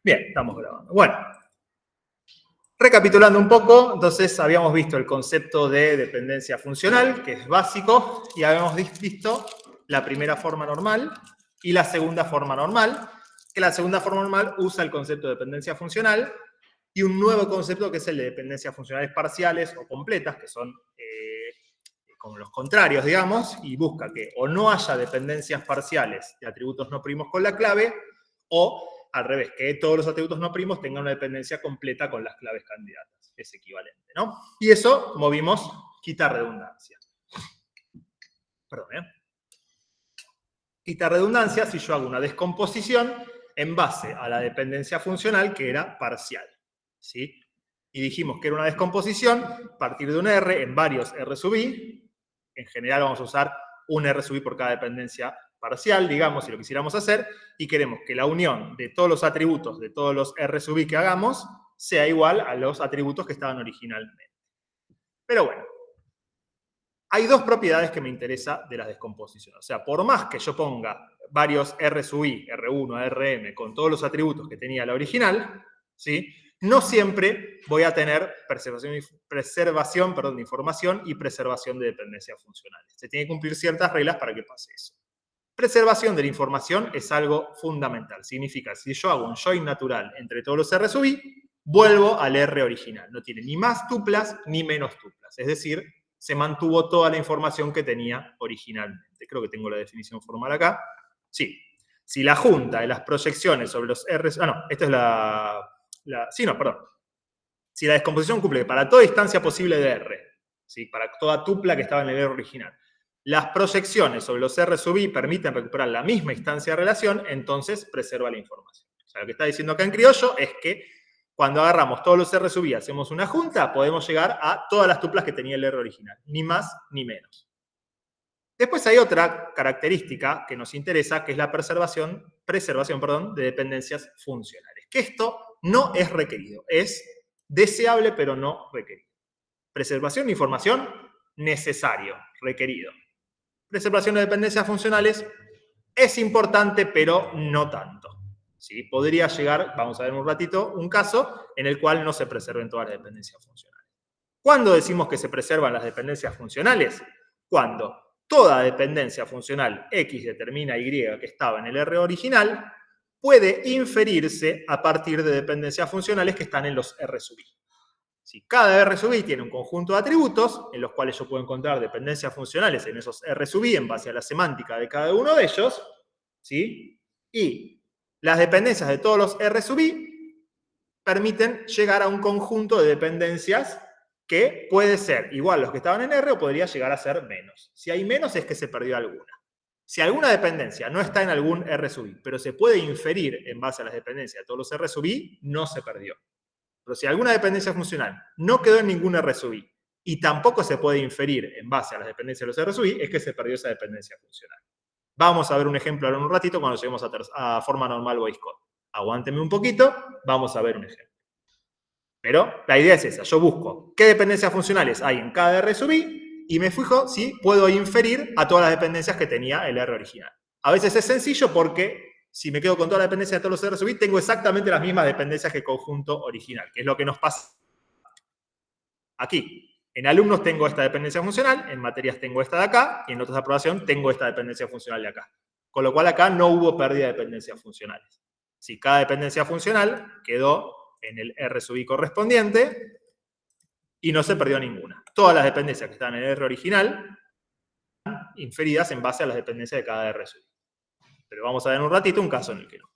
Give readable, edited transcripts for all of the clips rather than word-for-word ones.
Bien, estamos grabando. Bueno, recapitulando un poco, entonces habíamos visto el concepto de dependencia funcional, que es básico, y habíamos visto la primera forma normal y la segunda forma normal, que la segunda forma normal usa el concepto de dependencia funcional y un nuevo concepto que es el de dependencias funcionales parciales o completas, que son como los contrarios, digamos, y busca que o no haya dependencias parciales de atributos no primos con la clave, o al revés, que todos los atributos no primos tengan una dependencia completa con las claves candidatas. Es equivalente, ¿no? Y eso, como vimos, quita redundancia. Perdón, Quita redundancia si yo hago una descomposición en base a la dependencia funcional que era parcial, ¿sí? Y dijimos que era una descomposición a partir de un R en varios R sub i. En general vamos a usar un R sub i por cada dependencia parcial, digamos, si lo quisiéramos hacer, y queremos que la unión de todos los atributos de todos los R sub i que hagamos sea igual a los atributos que estaban originalmente. Pero bueno, hay dos propiedades que me interesa de las descomposiciones. O sea, por más que yo ponga varios R sub i, R1, Rm, con todos los atributos que tenía la original, ¿sí? No siempre voy a tener preservación de información y preservación de dependencias funcionales. Se tienen que cumplir ciertas reglas para que pase eso. Preservación de la información es algo fundamental. Significa, si yo hago un join natural entre todos los R sub i, vuelvo al R original. No tiene ni más tuplas ni menos tuplas. Es decir, se mantuvo toda la información que tenía originalmente. Creo que tengo la definición formal acá. Sí. Si la junta de las proyecciones sobre los R... Ah, no, esta es perdón. Si la descomposición cumple que para toda distancia posible de R, ¿sí? Para toda tupla que estaba en el R original, las proyecciones sobre los R sub i permiten recuperar la misma instancia de relación, entonces preserva la información. O sea, lo que está diciendo acá en criollo es que cuando agarramos todos los R sub i y hacemos una junta, podemos llegar a todas las tuplas que tenía el R original, ni más ni menos. Después hay otra característica que nos interesa, que es la preservación de dependencias funcionales. Que esto no es requerido, es deseable pero no requerido. Preservación de información, necesario, requerido. Preservación de dependencias funcionales es importante pero no tanto. ¿Sí? Podría llegar, vamos a ver en un ratito, un caso en el cual no se preserven todas las dependencias funcionales. ¿Cuándo decimos que se preservan las dependencias funcionales? Cuando toda dependencia funcional X determina Y que estaba en el R original puede inferirse a partir de dependencias funcionales que están en los R sub i. Si cada R sub i tiene un conjunto de atributos en los cuales yo puedo encontrar dependencias funcionales en esos R sub i en base a la semántica de cada uno de ellos, ¿sí? Y las dependencias de todos los R sub i permiten llegar a un conjunto de dependencias que puede ser igual a los que estaban en R o podría llegar a ser menos. Si hay menos es que se perdió alguna. Si alguna dependencia no está en algún R sub i, pero se puede inferir en base a las dependencias de todos los R sub i, no se perdió. Pero si alguna dependencia funcional no quedó en ningún R sub i y tampoco se puede inferir en base a las dependencias de los R sub i, es que se perdió esa dependencia funcional. Vamos a ver un ejemplo ahora en un ratito cuando lleguemos a forma normal Boyce Code. Aguánteme un poquito, vamos a ver un ejemplo. Pero la idea es esa, yo busco qué dependencias funcionales hay en cada R sub i y me fijo si puedo inferir a todas las dependencias que tenía el R original. A veces es sencillo porque si me quedo con toda la dependencia de todos los R sub i, tengo exactamente las mismas dependencias que el conjunto original, que es lo que nos pasa aquí. En alumnos tengo esta dependencia funcional, en materias tengo esta de acá, y en notas de aprobación tengo esta dependencia funcional de acá. Con lo cual acá no hubo pérdida de dependencias funcionales. Si cada dependencia funcional quedó en el R sub i correspondiente y no se perdió ninguna. Todas las dependencias que están en el R original están inferidas en base a las dependencias de cada R sub i. Pero vamos a ver en un ratito un caso en el que no.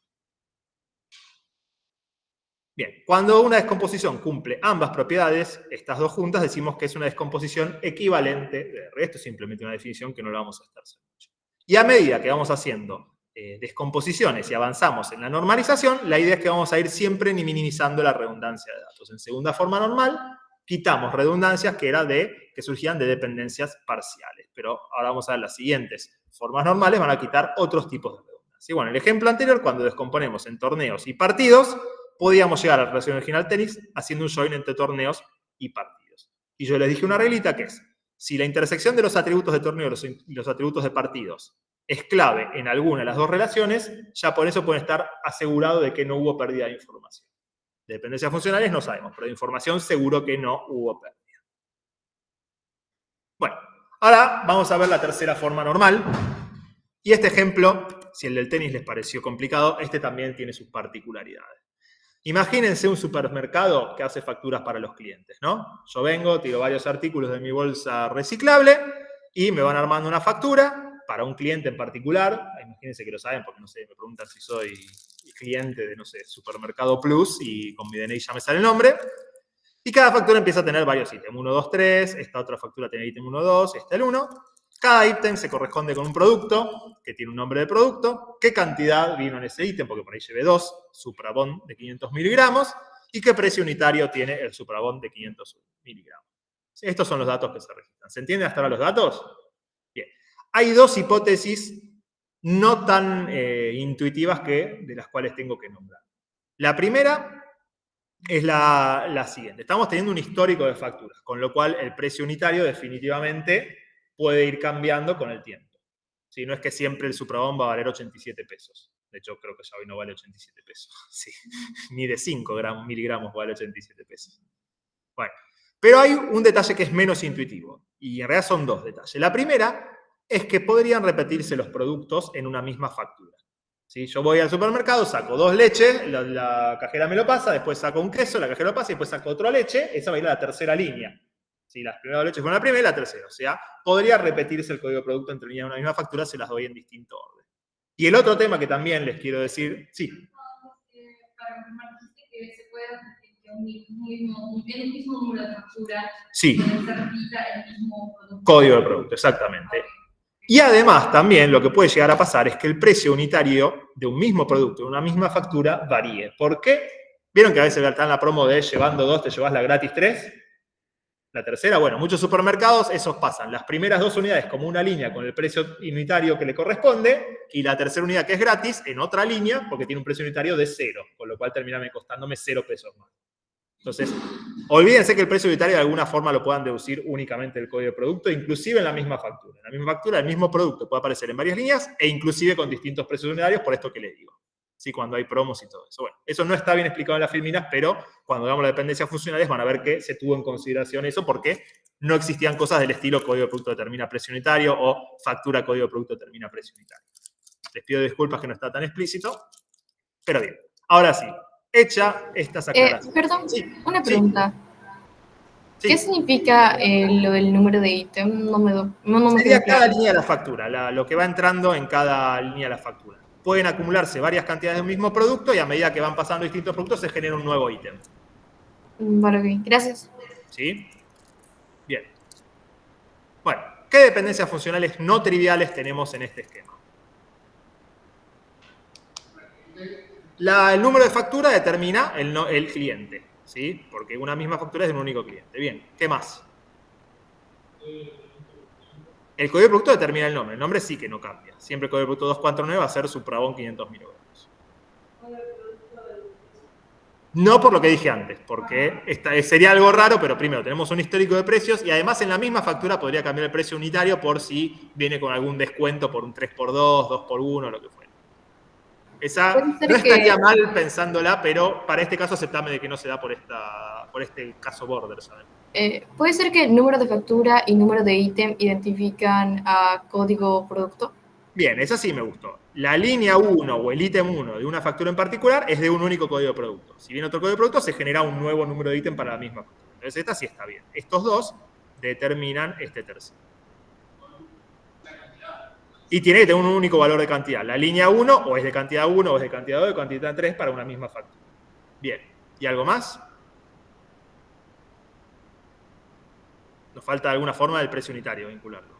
Bien, cuando una descomposición cumple ambas propiedades, estas dos juntas, decimos que es una descomposición equivalente de R. Esto es simplemente una definición que no la vamos a estar haciendo mucho. Y a medida que vamos haciendo descomposiciones y avanzamos en la normalización, la idea es que vamos a ir siempre minimizando la redundancia de datos. En segunda forma normal, quitamos redundancias que surgían de dependencias parciales. Pero ahora vamos a ver las siguientes formas normales, van a quitar otros tipos de redundancia. Y bueno, el ejemplo anterior, cuando descomponemos en torneos y partidos, podíamos llegar a la relación original tenis haciendo un join entre torneos y partidos. Y yo les dije una reglita que es, si la intersección de los atributos de torneo y los atributos de partidos es clave en alguna de las dos relaciones, ya por eso pueden estar asegurados de que no hubo pérdida de información. De dependencias funcionales no sabemos, pero de información seguro que no hubo pérdida. Bueno, ahora vamos a ver la tercera forma normal. Y este ejemplo, si el del tenis les pareció complicado, este también tiene sus particularidades. Imagínense un supermercado que hace facturas para los clientes, ¿no? Yo vengo, tiro varios artículos de mi bolsa reciclable y me van armando una factura para un cliente en particular. Imagínense que lo saben porque, no sé, me preguntan si soy cliente de, no sé, Supermercado Plus y con mi DNI ya me sale el nombre. Y cada factura empieza a tener varios ítems. 1, 2, 3. Esta otra factura tiene ítem 1, 2. Esta el 1. Cada ítem se corresponde con un producto que tiene un nombre de producto, qué cantidad vino en ese ítem, porque por ahí llevé 2, Suprabón de 500 miligramos, y qué precio unitario tiene el Suprabón de 500 miligramos. Estos son los datos que se registran. ¿Se entienden hasta ahora los datos? Bien. Hay dos hipótesis no tan intuitivas de las cuales tengo que nombrar. La primera es la siguiente. Estamos teniendo un histórico de facturas, con lo cual el precio unitario definitivamente puede ir cambiando con el tiempo. ¿Sí? No es que siempre el Suprabón va a valer 87 pesos. De hecho, creo que ya hoy no vale 87 pesos. Sí. Ni de 5 miligramos vale 87 pesos. Bueno, pero hay un detalle que es menos intuitivo. Y en realidad son dos detalles. La primera es que podrían repetirse los productos en una misma factura. ¿Sí? Yo voy al supermercado, saco 2 leches, la cajera me lo pasa, después saco un queso, la cajera lo pasa y después saco otra leche. Esa va a ir a la tercera línea. Si las primeras leches fueron la primera y la tercera. O sea, podría repetirse el código de producto entre líneas de una misma factura, se las doy en distinto orden. Y el otro tema que también les quiero decir, sí. Para confirmar, dijiste que se puede repetir que en el mismo número de factura sí. Se repita el mismo producto. Código de producto, exactamente. Y además también lo que puede llegar a pasar es que el precio unitario de un mismo producto, de una misma factura, varíe. ¿Por qué? ¿Vieron que a veces está en la promo de llevando 2 te llevas la gratis 3? La tercera, bueno, muchos supermercados, esos pasan las primeras 2 unidades como una línea con el precio unitario que le corresponde y la tercera unidad que es gratis en otra línea porque tiene un precio unitario de 0, con lo cual termina costándome 0 pesos más. Entonces, olvídense que el precio unitario de alguna forma lo puedan deducir únicamente del código de producto, inclusive en la misma factura. En la misma factura, el mismo producto puede aparecer en varias líneas e inclusive con distintos precios unitarios, por esto que les digo. ¿Sí? Cuando hay promos y todo eso. Bueno, eso no está bien explicado en las filminas, pero cuando veamos las dependencias funcionales van a ver que se tuvo en consideración eso porque no existían cosas del estilo código de producto determina precio unitario o factura código de producto determina precio unitario. Les pido disculpas que no está tan explícito, pero bien. Ahora sí, hecha estas aclaraciones. Perdón, sí, una pregunta. Sí. ¿Qué significa lo del número de ítem? No me Sería quedó cada claro. línea de la factura, lo que va entrando en cada línea de la factura. Pueden acumularse varias cantidades de un mismo producto y a medida que van pasando distintos productos se genera un nuevo ítem. Vale, bien. Gracias. ¿Sí? Bien. Bueno, ¿qué dependencias funcionales no triviales tenemos en este esquema? El número de factura determina el cliente, ¿sí? Porque una misma factura es de un único cliente. Bien, ¿qué más? El código de producto determina el nombre. El nombre sí que no cambia. Siempre el código de producto 249 va a ser Suprabón 500 miligramos. No por lo que dije antes, porque sería algo raro, pero primero tenemos un histórico de precios y además en la misma factura podría cambiar el precio unitario por si viene con algún descuento por un 3x2, 2x1, lo que fuera. Esa no estaría mal pensándola, pero para este caso aceptame de que no se da por este caso border, ¿sabes? ¿Puede ser que el número de factura y número de ítem identifican a código producto? Bien, esa sí me gustó. La línea 1 o el ítem 1 de una factura en particular es de un único código de producto. Si viene otro código de producto, se genera un nuevo número de ítem para la misma factura. Entonces esta sí está bien. Estos dos determinan este tercero. Y tiene que tener un único valor de cantidad. La línea 1 o es de cantidad 1 o es de cantidad 2 o de cantidad 3 para una misma factura. Bien. ¿Y algo más? Nos falta alguna forma del precio unitario vincularlo.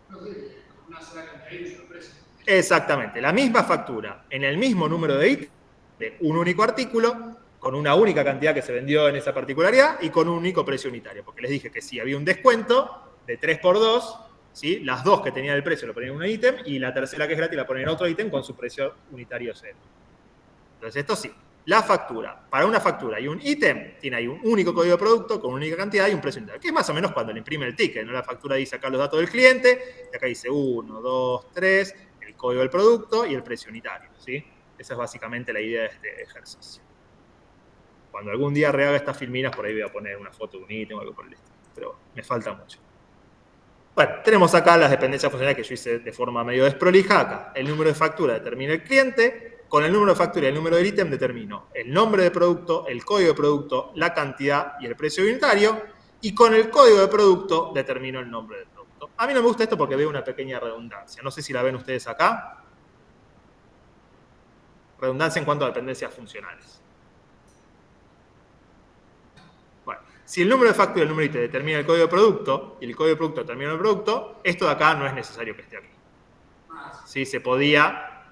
Una sola cantidad y un solo precio. Exactamente. La misma factura en el mismo número de ítems de un único artículo con una única cantidad que se vendió en esa particularidad y con un único precio unitario. Porque les dije que sí, había un descuento de 3x2, ¿sí? Las dos que tenían el precio lo ponían en un ítem y la tercera que es gratis la ponían en otro ítem con su precio unitario cero. Entonces esto sí. La factura, para una factura y un ítem, tiene ahí un único código de producto con una única cantidad y un precio unitario, que es más o menos cuando le imprime el ticket, ¿no? La factura dice acá los datos del cliente, y acá dice 1, 2, 3, el código del producto y el precio unitario, ¿sí? Esa es básicamente la idea de este ejercicio. Cuando algún día rehaga estas filminas, por ahí voy a poner una foto de un ítem o algo por el estilo, pero me falta mucho. Bueno, tenemos acá las dependencias funcionales que yo hice de forma medio desprolija. Acá, el número de factura determina el cliente, con el número de factura y el número del ítem determino el nombre de producto, el código de producto, la cantidad y el precio unitario, y con el código de producto determino el nombre del producto. A mí no me gusta esto porque veo una pequeña redundancia. No sé si la ven ustedes acá. Redundancia en cuanto a dependencias funcionales. Bueno, si el número de factura y el número de ítem determina el código de producto y el código de producto determina el producto, esto de acá no es necesario que esté aquí. ¿Sí? Se podía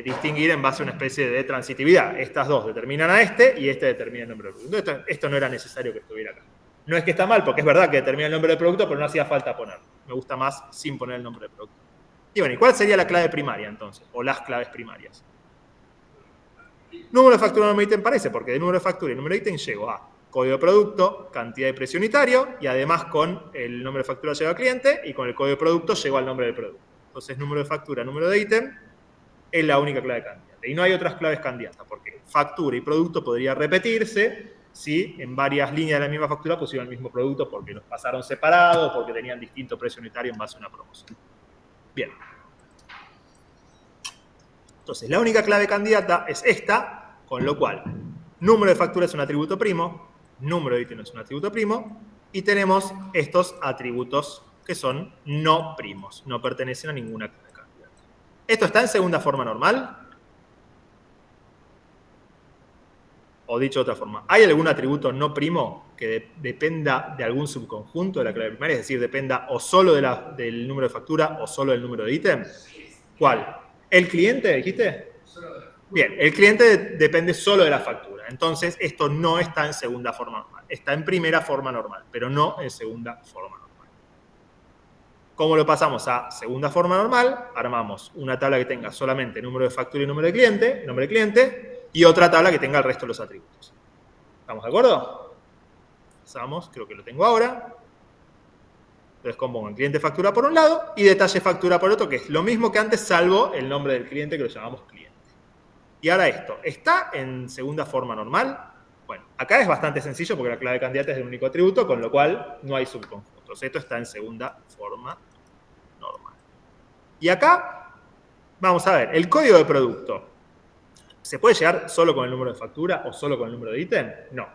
distinguir en base a una especie de transitividad. Estas dos determinan a este y este determina el nombre del producto. Esto no era necesario que estuviera acá. No es que está mal, porque es verdad que determina el nombre del producto, pero no hacía falta ponerlo. Me gusta más sin poner el nombre del producto. Y bueno, ¿y cuál sería la clave primaria entonces? O las claves primarias. Número de factura y número de ítem parece, porque de número de factura y número de ítem llego a código de producto, cantidad y precio unitario, y además con el número de factura llego al cliente, y con el código de producto llego al nombre del producto. Entonces, número de factura, número de ítem, es la única clave candidata. Y no hay otras claves candidatas, porque factura y producto podría repetirse si en varias líneas de la misma factura pusieron el mismo producto porque los pasaron separados, porque tenían distinto precio unitario en base a una promoción. Bien. Entonces, la única clave candidata es esta, con lo cual, número de factura es un atributo primo, número de ítem es un atributo primo, y tenemos estos atributos que son no primos, no pertenecen a ninguna clave candidata. ¿Esto está en segunda forma normal? O dicho de otra forma, ¿hay algún atributo no primo que dependa de algún subconjunto de la clave primaria? Es decir, dependa o solo del número de factura o solo del número de ítem. ¿Cuál? ¿El cliente, dijiste? Bien, el cliente depende solo de la factura. Entonces, esto no está en segunda forma normal. Está en primera forma normal, pero no en segunda forma normal. ¿Cómo lo pasamos a segunda forma normal? Armamos una tabla que tenga solamente número de factura y nombre de cliente, y otra tabla que tenga el resto de los atributos. ¿Estamos de acuerdo? Pasamos, creo que lo tengo ahora. Entonces compongo el cliente factura por un lado y detalle factura por otro, que es lo mismo que antes, salvo el nombre del cliente, que lo llamamos cliente. Y ahora esto, ¿está en segunda forma normal? Bueno, acá es bastante sencillo porque la clave candidata es de un único atributo, con lo cual no hay subconjuntos. Esto está en segunda forma normal. Y acá, vamos a ver, el código de producto. ¿Se puede llegar solo con el número de factura o solo con el número de ítem? No.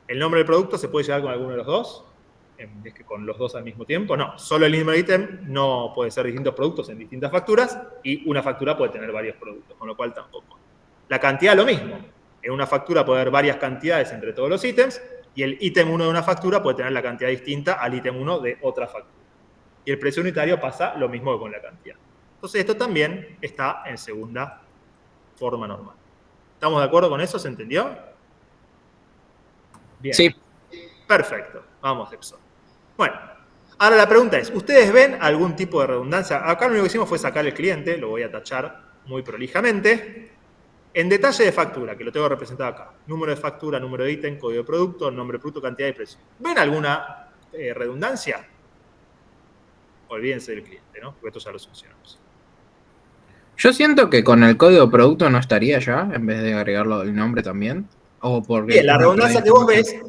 ¿El nombre del producto se puede llegar con alguno de los dos? ¿Es que con los dos al mismo tiempo? No. Solo el número de ítem no puede ser distintos productos en distintas facturas y una factura puede tener varios productos, con lo cual tampoco. La cantidad lo mismo. En una factura puede haber varias cantidades entre todos los ítems y el ítem 1 de una factura puede tener la cantidad distinta al ítem 1 de otra factura. Y el precio unitario pasa lo mismo que con la cantidad. Entonces esto también está en segunda forma normal. ¿Estamos de acuerdo con eso? ¿Se entendió? Bien. Sí. Perfecto. Vamos, Epson. Bueno, ahora la pregunta es, ¿ustedes ven algún tipo de redundancia? Acá lo único que hicimos fue sacar el cliente, lo voy a tachar muy prolijamente. En detalle de factura, que lo tengo representado acá. Número de factura, número de ítem, código de producto, nombre de producto, cantidad y precio. ¿Ven alguna redundancia? Olvídense del cliente, ¿no? Porque esto ya lo solucionamos. Yo siento que con el código de producto no estaría ya, en vez de agregarlo el nombre también. O porque Bien, la redundancia que vos ves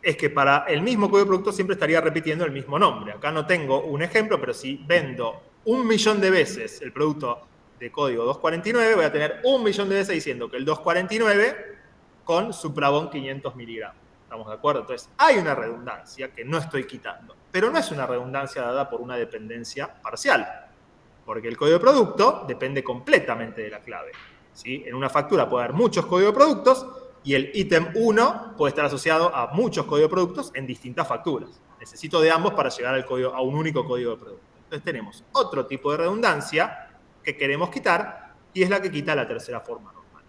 es que para el mismo código de producto siempre estaría repitiendo el mismo nombre. Acá no tengo un ejemplo, pero si vendo 1.000.000 de veces el producto de código 249, voy a tener 1.000.000 de veces diciendo que el 249 con Suprabón 500 miligramos. ¿Estamos de acuerdo? Entonces, hay una redundancia que no estoy quitando, pero no es una redundancia dada por una dependencia parcial, porque el código de producto depende completamente de la clave. ¿Sí? En una factura puede haber muchos códigos de productos y el ítem 1 puede estar asociado a muchos códigos de productos en distintas facturas. Necesito de ambos para llegar a un único código de producto. Entonces tenemos otro tipo de redundancia que queremos quitar y es la que quita la tercera forma normal.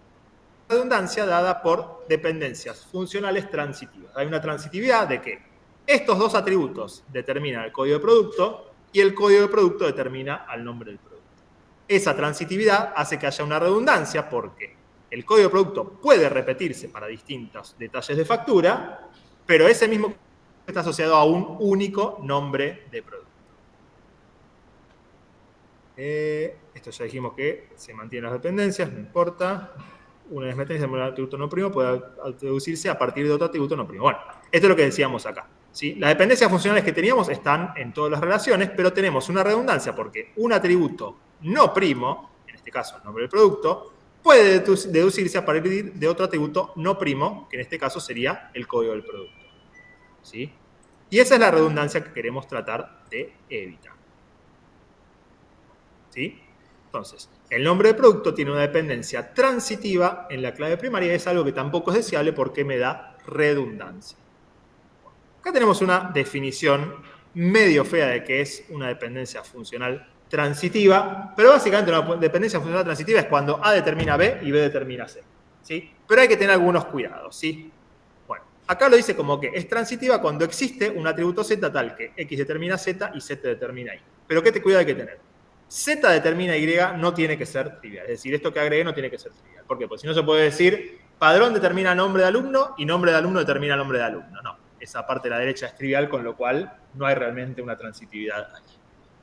Redundancia dada por dependencias funcionales transitivas. Hay una transitividad de que estos dos atributos determinan el código de producto y el código de producto determina al nombre del producto. Esa transitividad hace que haya una redundancia porque el código de producto puede repetirse para distintos detalles de factura, pero ese mismo está asociado a un único nombre de producto. Esto ya dijimos que se mantienen las dependencias, no importa. Una desmetencia de un atributo no primo puede deducirse a partir de otro atributo no primo. Bueno, esto es lo que decíamos acá, ¿sí? Las dependencias funcionales que teníamos están en todas las relaciones, pero tenemos una redundancia porque un atributo no primo, en este caso el nombre del producto, puede deducirse a partir de otro atributo no primo, que en este caso sería el código del producto, ¿sí? Y esa es la redundancia que queremos tratar de evitar, ¿sí? Entonces, el nombre del producto tiene una dependencia transitiva en la clave primaria y es algo que tampoco es deseable porque me da redundancia. Acá tenemos una definición medio fea de qué es una dependencia funcional transitiva, pero básicamente una dependencia funcional transitiva es cuando A determina B y B determina C, ¿sí? Pero hay que tener algunos cuidados, ¿sí? Bueno, acá lo dice como que es transitiva cuando existe un atributo Z tal que X determina Z y Z determina Y. Pero ¿qué cuidado hay que tener? Z determina Y no tiene que ser trivial. Es decir, esto que agregué no tiene que ser trivial. ¿Por qué? Porque si no se puede decir padrón determina nombre de alumno y nombre de alumno determina nombre de alumno. No, esa parte de la derecha es trivial, con lo cual no hay realmente una transitividad ahí.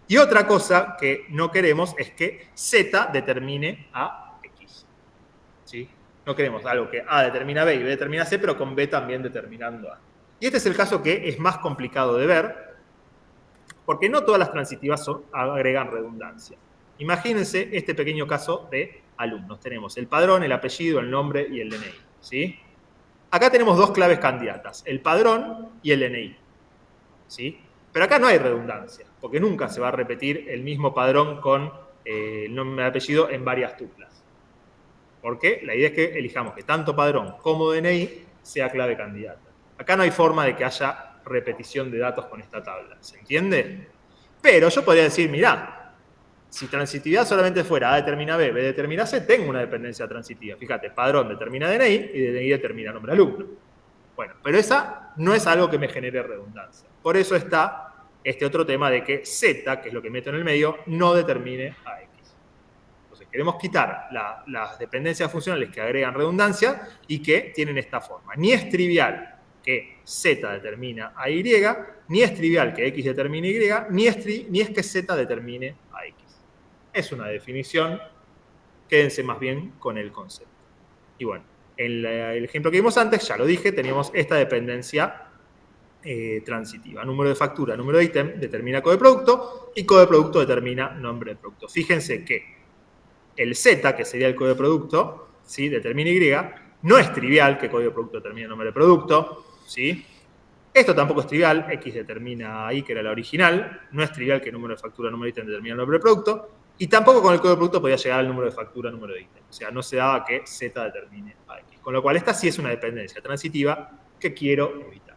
Y otra cosa que no queremos es que Z determine a X, ¿sí? No queremos algo que A determina B y B determina C, pero con B también determinando A. Y este es el caso que es más complicado de ver, porque no todas las transitivas agregan redundancia. Imagínense este pequeño caso de alumnos. Tenemos el padrón, el apellido, el nombre y el DNI, ¿sí? Acá tenemos dos claves candidatas, el padrón y el DNI, ¿sí? Pero acá no hay redundancia, porque nunca se va a repetir el mismo padrón con el nombre y apellido en varias tuplas. Porque la idea es que elijamos que tanto padrón como DNI sea clave candidata. Acá no hay forma de que haya repetición de datos con esta tabla, ¿se entiende? Pero yo podría decir, mirá, si transitividad solamente fuera A determina B, B determina C, tengo una dependencia transitiva. Fíjate, padrón determina DNI y DNI determina nombre de alumno. Bueno, pero esa no es algo que me genere redundancia. Por eso está este otro tema de que Z, que es lo que meto en el medio, no determine a X. Entonces queremos quitar las dependencias funcionales que agregan redundancia y que tienen esta forma. Ni es trivial que Z determina a Y, ni es trivial que X determine Y, ni es que Z determine a X. Es una definición, quédense más bien con el concepto. Y bueno, en el ejemplo que vimos antes, ya lo dije, teníamos esta dependencia transitiva. Número de factura, número de ítem determina código de producto y código de producto determina nombre de producto. Fíjense que el Z, que sería el código de producto, ¿sí? Determina Y, no es trivial que código de producto determine nombre de producto, ¿sí? Esto tampoco es trivial, X determina Y, que era la original, no es trivial que número de factura, número de ítem determina el nombre de producto, y tampoco con el código de producto podía llegar al número de factura, número de ítem. O sea, no se daba que Z determine a X. Con lo cual, esta sí es una dependencia transitiva que quiero evitar.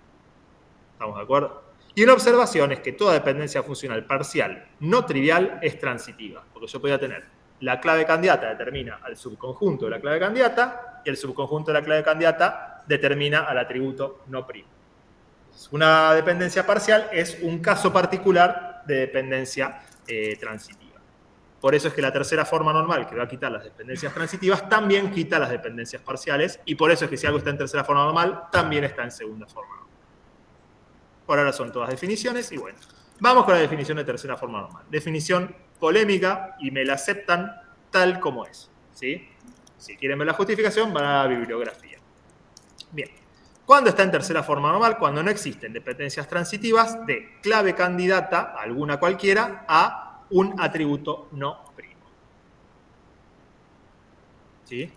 ¿Estamos de acuerdo? Y una observación es que toda dependencia funcional parcial no trivial es transitiva, porque yo podía tener la clave candidata determina al subconjunto de la clave candidata y el subconjunto de la clave candidata determina al atributo no primo. Una dependencia parcial es un caso particular de dependencia transitiva. Por eso es que la tercera forma normal, que va a quitar las dependencias transitivas, también quita las dependencias parciales, y por eso es que si algo está en tercera forma normal, también está en segunda forma normal. Por ahora son todas definiciones, y bueno, vamos con la definición de tercera forma normal. Definición polémica, y me la aceptan tal como es, ¿sí? Si quieren ver la justificación, van a la bibliografía. Bien. ¿Cuándo está en tercera forma normal? Cuando no existen dependencias transitivas de clave candidata, alguna cualquiera, a un atributo no primo. ¿Sí?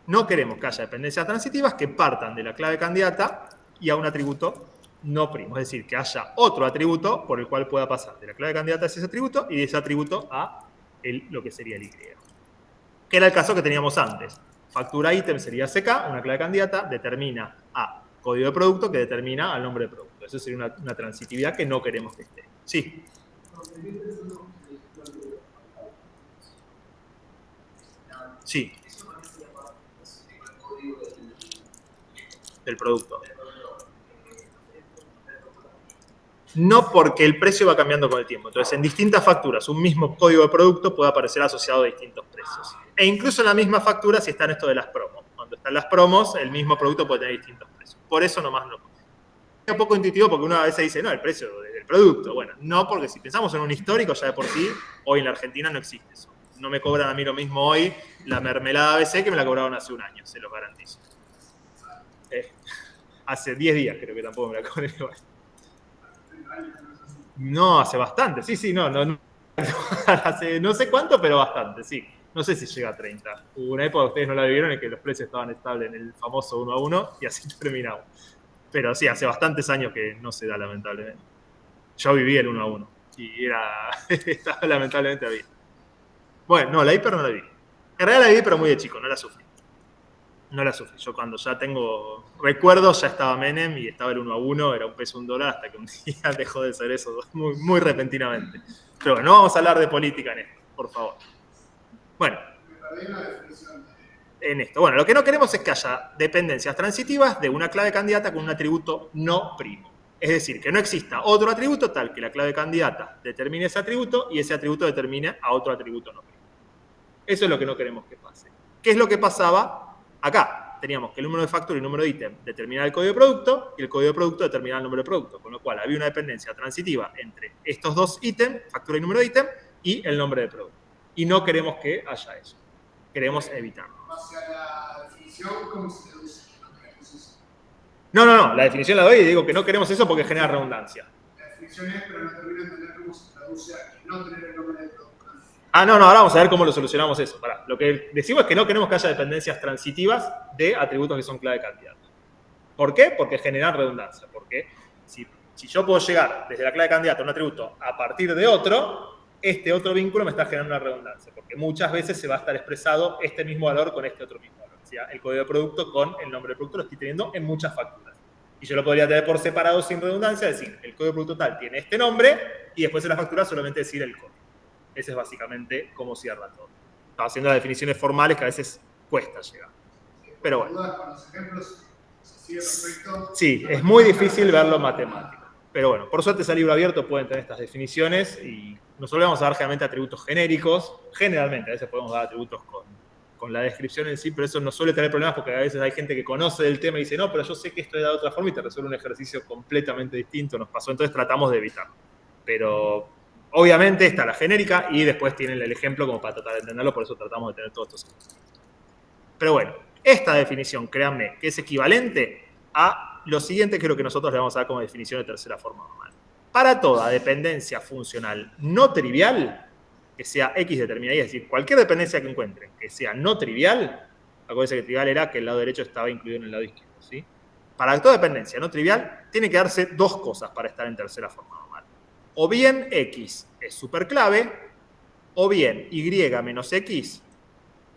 No queremos que haya dependencias transitivas que partan de la clave candidata y a un atributo no primo. Es decir, que haya otro atributo por el cual pueda pasar de la clave candidata a ese atributo y de ese atributo a lo que sería el Y. Que era el caso que teníamos antes. Factura ítem sería CK, una clave candidata, determina a código de producto que determina al nombre de producto. Eso sería una transitividad que no queremos que esté. Sí. Sí. Del producto. No, porque el precio va cambiando con el tiempo. Entonces, en distintas facturas, un mismo código de producto puede aparecer asociado a distintos precios. E incluso en la misma factura, si están esto de las promos. Cuando están las promos, el mismo producto puede tener distintos precios. Por eso nomás no. Es un poco intuitivo porque uno a veces dice, no, el precio de del producto. Bueno, no, porque si pensamos en un histórico, ya de por sí, hoy en la Argentina no existe eso. No me cobran a mí lo mismo hoy la mermelada ABC que me la cobraron hace un año, se los garantizo. Hace 10 días creo que tampoco me la cobré igual. No, hace bastante, sí, no. Hace no sé cuánto, pero bastante, sí. No sé si llega a 30. Hubo una época, ustedes no la vivieron, en que los precios estaban estables en el famoso 1 a 1 y así terminamos. Pero sí, hace bastantes años que no se da, lamentablemente. Yo viví el 1 a 1 y estaba lamentablemente bien. Bueno, no, la hiper no la viví. En realidad la viví, pero muy de chico, no la sufrí. No la sufrí. Yo cuando ya tengo recuerdos, ya estaba Menem y estaba el 1 a 1, era un peso $1, hasta que un día dejó de ser eso muy, muy repentinamente. Pero bueno, no vamos a hablar de política en esto, por favor. Bueno, en esto. Bueno, lo que no queremos es que haya dependencias transitivas de una clave candidata con un atributo no primo. Es decir, que no exista otro atributo tal que la clave candidata determine ese atributo y ese atributo determine a otro atributo no primo. Eso es lo que no queremos que pase. ¿Qué es lo que pasaba acá? Teníamos que el número de factura y el número de ítem determinaban el código de producto y el código de producto determinaba el número de producto, con lo cual había una dependencia transitiva entre estos dos ítems, factura y número de ítem, y el nombre de producto. Y no queremos que haya eso. Queremos evitarlo. Hacia la definición, ¿cómo se deduce? No, la definición la doy y digo que no queremos eso porque genera redundancia. La definición es, pero no termino de entender cómo se traduce a no tener el nombre del producto. No, ahora vamos a ver cómo lo solucionamos eso. Pará. Lo que decimos es que no queremos que haya dependencias transitivas de atributos que son clave candidata. ¿Por qué? Porque generan redundancia. Porque si yo puedo llegar desde la clave candidata a un atributo a partir de otro, este otro vínculo me está generando una redundancia. Porque muchas veces se va a estar expresado este mismo valor con este otro mismo valor. O sea, el código de producto con el nombre de producto lo estoy teniendo en muchas facturas. Y yo lo podría tener por separado sin redundancia, es decir, el código de producto tal tiene este nombre y después en la factura solamente decir el código. Ese es básicamente cómo cierra todo. Estaba haciendo las definiciones formales que a veces cuesta llegar. Pero bueno. Con los ejemplos se sigue perfecto. Sí, es muy difícil verlo en matemática. Pero bueno, por suerte ese libro abierto pueden tener estas definiciones y nosotros le vamos a dar generalmente atributos genéricos. Generalmente, a veces podemos dar atributos con la descripción en sí, pero eso no suele tener problemas porque a veces hay gente que conoce del tema y dice, no, pero yo sé que esto es de otra forma y te resuelve un ejercicio completamente distinto. Nos pasó, entonces tratamos de evitarlo. Pero obviamente está la genérica y después tienen el ejemplo como para tratar de entenderlo, por eso tratamos de tener todos estos ejemplos. Pero bueno, esta definición, créanme, que es equivalente a lo siguiente que es lo que nosotros le vamos a dar como definición de tercera forma normal. Para toda dependencia funcional no trivial, que sea X determinada y, es decir, cualquier dependencia que encuentren que sea no trivial, acuérdense que trivial era que el lado derecho estaba incluido en el lado izquierdo, ¿sí? Para toda dependencia no trivial, tiene que darse dos cosas para estar en tercera forma normal. O bien X es superclave, o bien Y menos X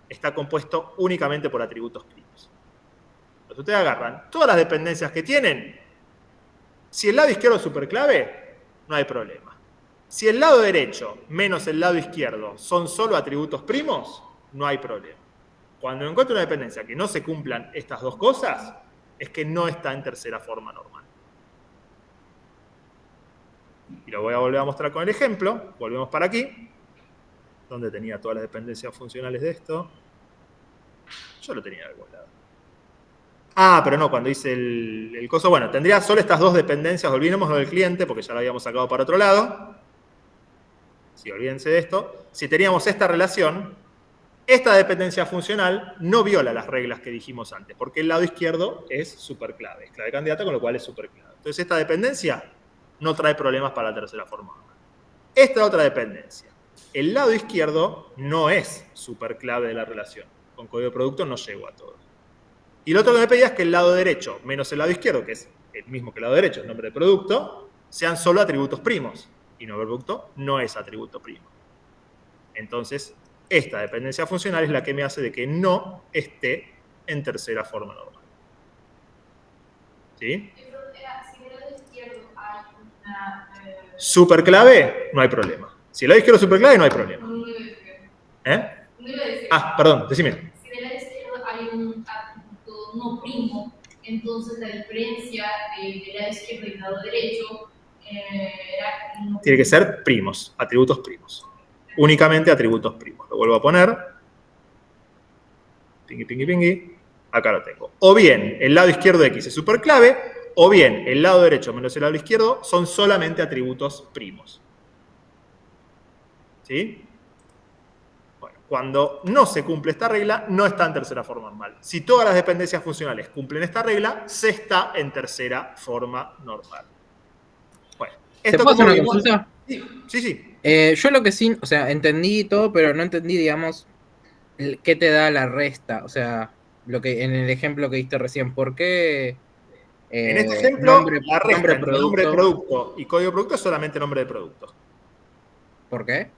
está compuesto únicamente por atributos primos. Entonces ustedes agarran todas las dependencias que tienen. Si el lado izquierdo es superclave, no hay problema. Si el lado derecho menos el lado izquierdo son solo atributos primos, no hay problema. Cuando encuentro una dependencia que no se cumplan estas dos cosas, es que no está en tercera forma normal. Y lo voy a volver a mostrar con el ejemplo. Volvemos para aquí, donde tenía todas las dependencias funcionales de esto. Yo lo tenía de algún lado. Pero no, cuando hice el coso, bueno, tendría solo estas dos dependencias, olvidemos lo del cliente, porque ya lo habíamos sacado para otro lado. Sí, olvídense de esto. Si teníamos esta relación, esta dependencia funcional no viola las reglas que dijimos antes, porque el lado izquierdo es superclave, es clave candidata, con lo cual es superclave. Entonces esta dependencia no trae problemas para la tercera forma. Esta otra dependencia, el lado izquierdo no es superclave de la relación. Con código de producto no llego a todo. Y lo otro que me pedía es que el lado derecho menos el lado izquierdo, que es el mismo que el lado derecho, el nombre de producto, sean solo atributos primos. Y nombre de producto no es atributo primo. Entonces, esta dependencia funcional es la que me hace de que no esté en tercera forma normal. ¿Sí? Si del lado izquierdo hay una... Superclave, no hay problema. Si el lado izquierdo es superclave, no hay problema. No iba a decir. ¿Eh? No iba a decir. Perdón, decime. Si del lado izquierdo hay un atributo no primo, entonces la diferencia del lado izquierdo y el lado derecho era... No Tiene que ser primos, atributos primos. Únicamente atributos primos. Lo vuelvo a poner. Pingui, pingui, pingui. Acá lo tengo. O bien, el lado izquierdo de X es superclave, o bien el lado derecho menos el lado izquierdo son solamente atributos primos. ¿Sí? Bueno, cuando no se cumple esta regla, no está en tercera forma normal. Si todas las dependencias funcionales cumplen esta regla, se está en tercera forma normal. Bueno, ¿Te esto puedo hacer como una vimos... consulta? Sí. Yo lo que sí, o sea, entendí todo, pero no entendí, digamos, qué te da la resta. O sea, lo que en el ejemplo que diste recién, ¿por qué En este ejemplo, la resta nombre entre nombre de producto? producto y código de producto es solamente nombre de producto. ¿Por qué?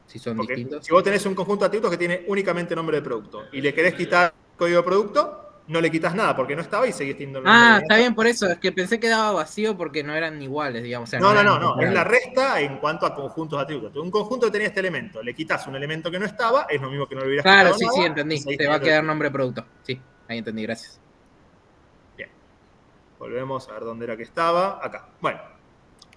Si son Porque distintos. si vos tenés un conjunto de atributos que tiene únicamente nombre de producto y le querés quitar código de producto, no le quitas nada porque no estaba y seguís teniendo el nombre Ah, de está bien por eso. Es que pensé que daba vacío porque no eran iguales, digamos. O sea, no No. eran Es la incomparables. resta en cuanto a conjuntos de atributos. Un conjunto que tenía este elemento, le quitas un elemento que no estaba, es lo mismo que no le hubieras Claro, quitado sí, sí, nada y entendí. seguís Te va a teniendo el quedar producto. nombre producto. Sí, ahí entendí, gracias. Bien. Volvemos a ver dónde era que estaba. Acá. Bueno.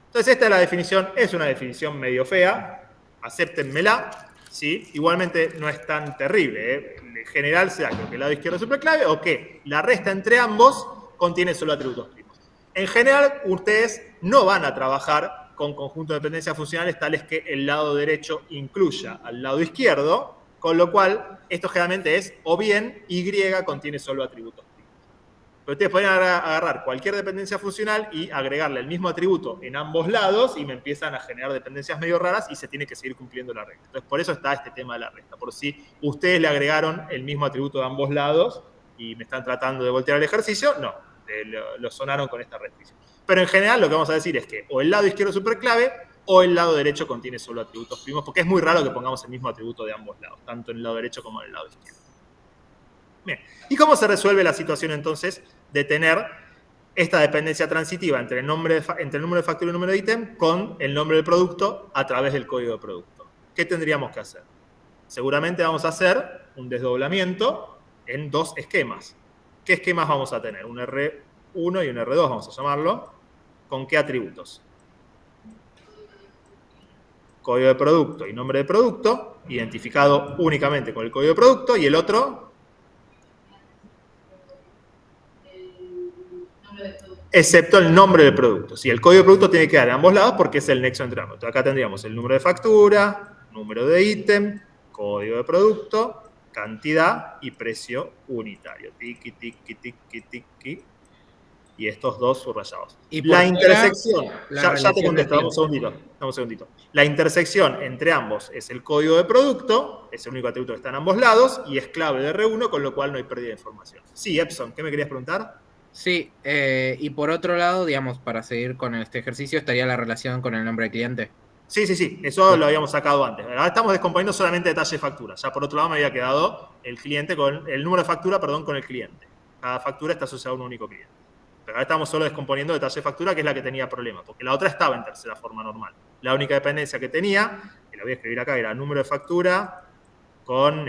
Entonces esta es la definición. Es una definición medio fea. Acéptenmela. ¿Sí? Igualmente no es tan terrible. En general se da que el lado izquierdo es superclave o que la resta entre ambos contiene solo atributos primos. En general, ustedes no van a trabajar con conjuntos de dependencias funcionales tales que el lado derecho incluya al lado izquierdo, con lo cual esto generalmente es o bien Y contiene solo atributos primos. Pero ustedes pueden agarrar cualquier dependencia funcional y agregarle el mismo atributo en ambos lados y me empiezan a generar dependencias medio raras y se tiene que seguir cumpliendo la regla. Entonces, por eso está este tema de la resta. Por si ustedes le agregaron el mismo atributo de ambos lados y me están tratando de voltear el ejercicio, no, lo sonaron con esta restricción. Pero en general lo que vamos a decir es que o el lado izquierdo es superclave o el lado derecho contiene solo atributos primos, porque es muy raro que pongamos el mismo atributo de ambos lados, tanto en el lado derecho como en el lado izquierdo. Bien. ¿Y cómo se resuelve la situación entonces de tener esta dependencia transitiva entre el número de factura y el número de ítem con el nombre del producto a través del código de producto? ¿Qué tendríamos que hacer? Seguramente vamos a hacer un desdoblamiento en dos esquemas. ¿Qué esquemas vamos a tener? Un R1 y un R2, vamos a llamarlo. ¿Con qué atributos? Código de producto y nombre de producto, identificado únicamente con el código de producto, y el otro, excepto el nombre del producto. Si el código de producto tiene que dar en ambos lados porque es el nexo entre ambos. Entonces acá tendríamos el número de factura, número de ítem, código de producto, cantidad y precio unitario. Tiki, tiki, tiki, tiki. Y estos dos subrayados. Y por La fuera, intersección, la ya te relación de contesto, dame un segundito. La intersección entre ambos es el código de producto, es el único atributo que está en ambos lados, y es clave de R1, con lo cual no hay pérdida de información. Sí, Epson, ¿qué me querías preguntar? Sí, y por otro lado, digamos, para seguir con este ejercicio, estaría la relación con el nombre del cliente. Sí, eso lo habíamos sacado antes. Ahora estamos descomponiendo solamente detalle de factura. Ya por otro lado me había quedado el cliente con el número de factura, perdón, con el cliente. Cada factura está asociada a un único cliente. Pero ahora estamos solo descomponiendo detalle de factura, que es la que tenía problema, porque la otra estaba en tercera forma normal. La única dependencia que tenía, que la voy a escribir acá, era número de factura con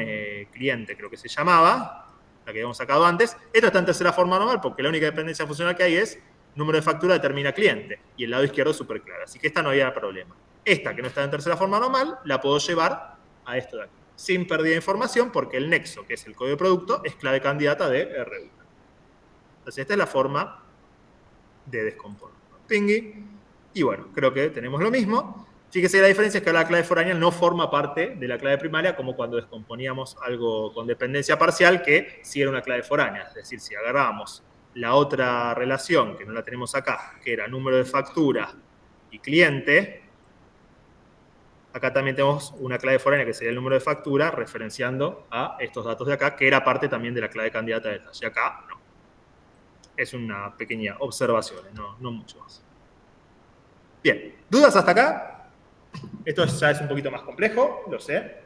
cliente, creo que se llamaba, la que habíamos sacado antes. Esta está en tercera forma normal, porque la única dependencia funcional que hay es número de factura determina cliente, y el lado izquierdo es súper claro. Así que esta no había problema. Esta, que no está en tercera forma normal, la puedo llevar a esto de aquí, sin pérdida de información, porque el nexo, que es el código de producto, es clave candidata de R1. Entonces, esta es la forma de descomponer. Pingui. Y bueno, creo que tenemos lo mismo. Fíjese, la diferencia es que la clave foránea no forma parte de la clave primaria, como cuando descomponíamos algo con dependencia parcial, que sí era una clave foránea. Es decir, si agarrábamos la otra relación, que no la tenemos acá, que era número de factura y cliente, acá también tenemos una clave foránea que sería el número de factura, referenciando a estos datos de acá, que era parte también de la clave candidata de detalle. Acá no. Es una pequeña observación, no mucho más. Bien, ¿dudas hasta acá? Esto ya es un poquito más complejo, lo sé.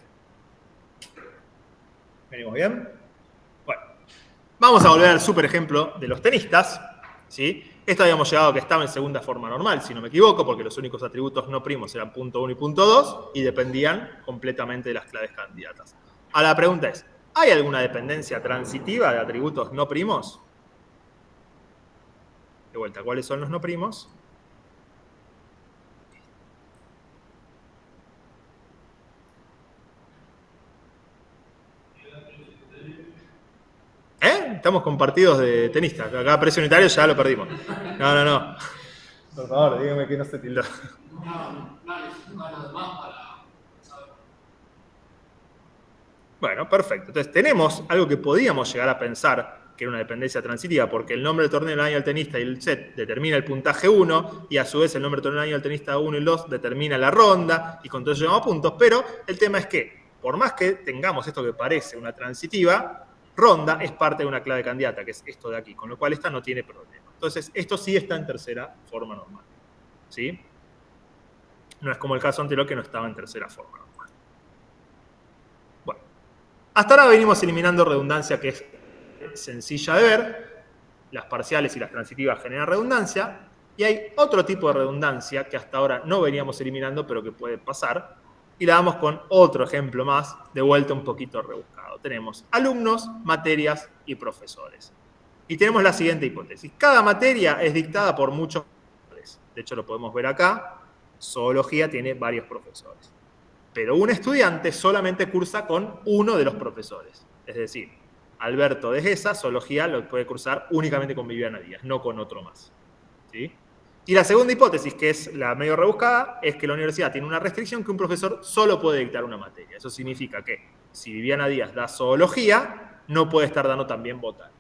¿Venimos bien? Bueno, vamos a volver al super ejemplo de los tenistas. ¿Sí? Esto habíamos llegado a que estaba en segunda forma normal, si no me equivoco, porque los únicos atributos no primos eran punto 1 y punto 2 y dependían completamente de las claves candidatas. Ahora la pregunta es, ¿hay alguna dependencia transitiva de atributos no primos? De vuelta, ¿cuáles son los no primos? estamos con partidos de tenista. Acá precio unitario ya lo perdimos. No. Por favor, dígame que no se tildó. Bueno, perfecto. Entonces tenemos algo que podíamos llegar a pensar que era una dependencia transitiva, porque el nombre del torneo del año del tenista y el set determina el puntaje 1, y a su vez el nombre del torneo del año del tenista 1 y 2 determina la ronda, y con todo eso llegamos a puntos, pero el tema es que, por más que tengamos esto que parece una transitiva, ronda es parte de una clave candidata, que es esto de aquí, con lo cual esta no tiene problema. Entonces, esto sí está en tercera forma normal. ¿Sí? No es como el caso anterior que no estaba en tercera forma normal. Bueno, hasta ahora venimos eliminando redundancia, que es sencilla de ver. Las parciales y las transitivas generan redundancia. Y hay otro tipo de redundancia que hasta ahora no veníamos eliminando, pero que puede pasar. Y la damos con otro ejemplo más, de vuelta un poquito rebuscado. Tenemos alumnos, materias y profesores. Y tenemos la siguiente hipótesis. Cada materia es dictada por muchos profesores. De hecho, lo podemos ver acá. Zoología tiene varios profesores. Pero un estudiante solamente cursa con uno de los profesores. Es decir, Alberto de Gesa, zoología, lo puede cursar únicamente con Viviana Díaz, no con otro más. ¿Sí? Y la segunda hipótesis, que es la medio rebuscada, es que la universidad tiene una restricción que un profesor solo puede dictar una materia. Eso significa que si Viviana Díaz da zoología, no puede estar dando también botánica.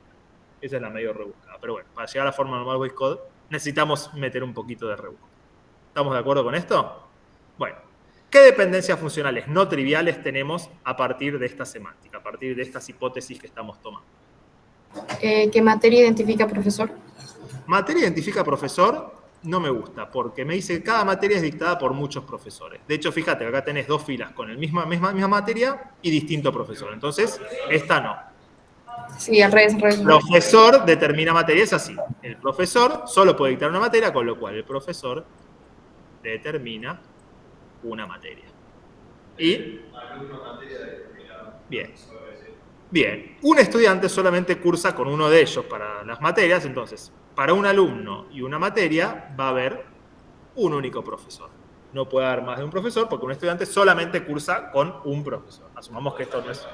Esa es la medio rebuscada. Pero bueno, para llegar a la forma normal Voice Code, necesitamos meter un poquito de rebusco. ¿Estamos de acuerdo con esto? Bueno, ¿qué dependencias funcionales no triviales tenemos a partir de esta semántica, a partir de estas hipótesis que estamos tomando? ¿Qué materia identifica profesor? Materia identifica profesor no me gusta, porque me dice que cada materia es dictada por muchos profesores. De hecho, fíjate, acá tenés dos filas con la misma materia y distinto profesor. Entonces, esta no. Sí, al revés. Profesor determina materia, es así. El profesor solo puede dictar una materia, con lo cual el profesor determina una materia. Y bien, un estudiante solamente cursa con uno de ellos para las materias, entonces, para un alumno y una materia va a haber un único profesor. No puede haber más de un profesor porque un estudiante solamente cursa con un profesor. Asumamos que esto no es...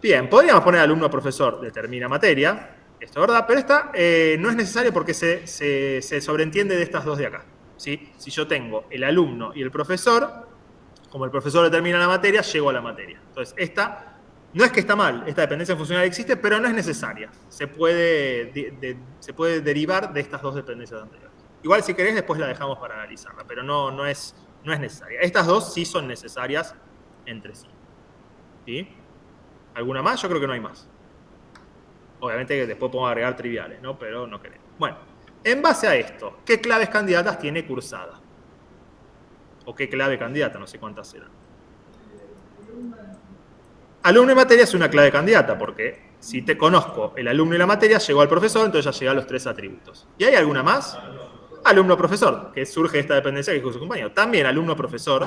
Bien, podríamos poner alumno-profesor determina materia, esto es verdad, pero esta no es necesario porque se sobreentiende de estas dos de acá. ¿Sí? Si yo tengo el alumno y el profesor, como el profesor determina la materia, llego a la materia. Entonces, esta no es que está mal, esta dependencia funcional existe, pero no es necesaria. Se puede derivar de estas dos dependencias anteriores. Igual, si querés, después la dejamos para analizarla, pero no es necesaria. Estas dos sí son necesarias entre sí. ¿Sí? ¿Alguna más? Yo creo que no hay más. Obviamente que después podemos agregar triviales, ¿no? Pero no queremos. Bueno, en base a esto, ¿qué claves candidatas tiene cursada? ¿O qué clave candidata? No sé cuántas serán. Alumno y materia es una clave candidata, porque si te conozco el alumno y la materia, llegó al profesor, entonces ya llega a los tres atributos. ¿Y hay alguna más? Alumno-profesor, que surge de esta dependencia que es su compañero. También alumno-profesor